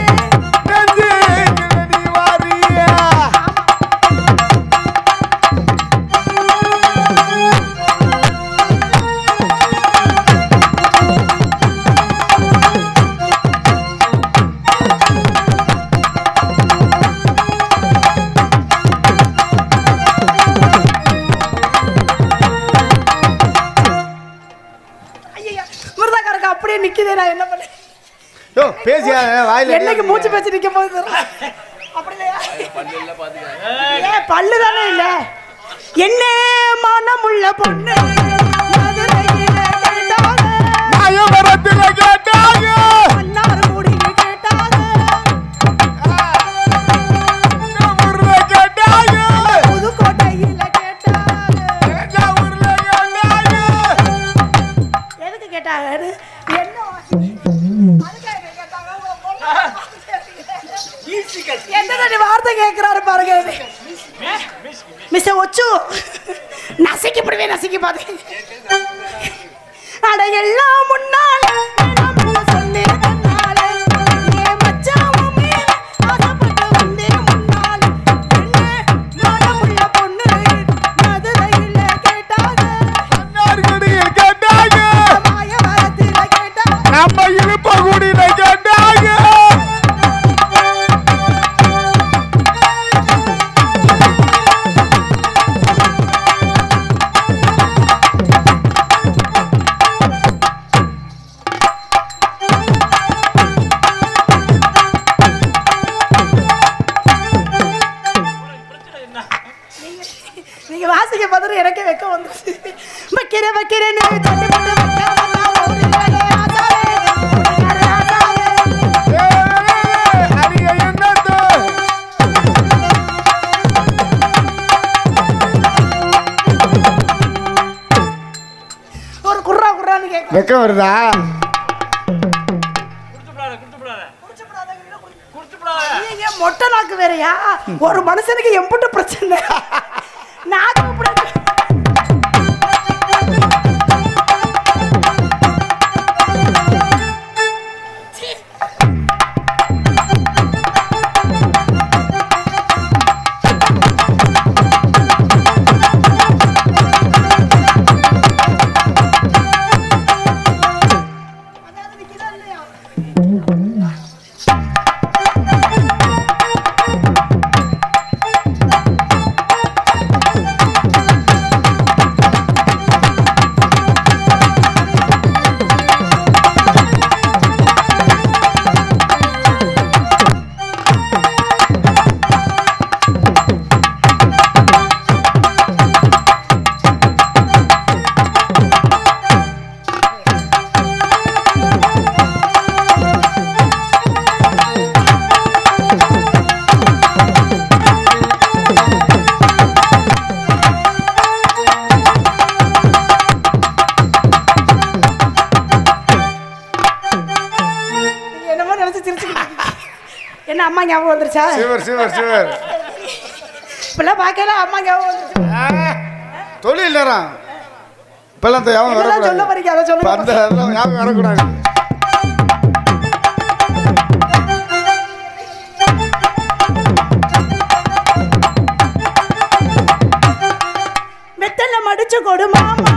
நிக்குதே. நான் என்ன பண்ணேன்? யோ பேசியா வாயில என்னைக்கு மூச்சு பேசி நிக்க போகுது? அப்படியே பல்லு தானே இல்ல. என்ன மனமுள்ள பொண்ணு மதுரையில கேட்டாங்க, மாயவரத்துல கேட்டாங்க, மன்னார்குடியில கேட்டாங்க, ஊர்ல கேட்டாங்க, புதுக்கோட்டையில கேட்டாங்க, ஊர்ல கேட்டாங்க. எதுக்கு கேட்டாங்க? என்ன வார்த்தை கேட்கிறாரு பாருங்க. மிஸ் ஒச்சு நசைக்கு போடுவேன். நசைக்கு பாரு. அட எல்லாம் முன்னால சொல்லி பொண்ணு மதுரையில கேட்டாங்க, கேட்டாங்க, மாயவரத்துல கேட்டாங்க, நம்ம இழுப்பகுடியில கேட்டாங்க. நீங்க வாசிக்க பார்த்து எனக்கே வெக்க வந்துருச்சு. வைக்கிறேன்னு ஒரு குர்ரா குர்ரான்னு கேட்க வெக்க வருதா? மொட்டை நாக்கு வேறையா? ஒரு மனுஷனுக்கு எம்புட்டு பிரச்சனை. நாக்கு அம்மா ஞாபகம் வந்துருச்சா சிவர் சிவர் சிவர் இப்பெல்லாம் பார்க்கல அம்மா ஞாபகம் வந்துருச்சு தொழில் நேரம் இப்பெல்லாம் அந்த ஞாபகம் என்னதான் சொல்ல வரக்கூடாது வரீங்க அதை சொல்லுங்க அந்த அதெல்லாம் ஞாபகம் வரக்கூடாது வெத்தல மடிச்சு கொடு மாமா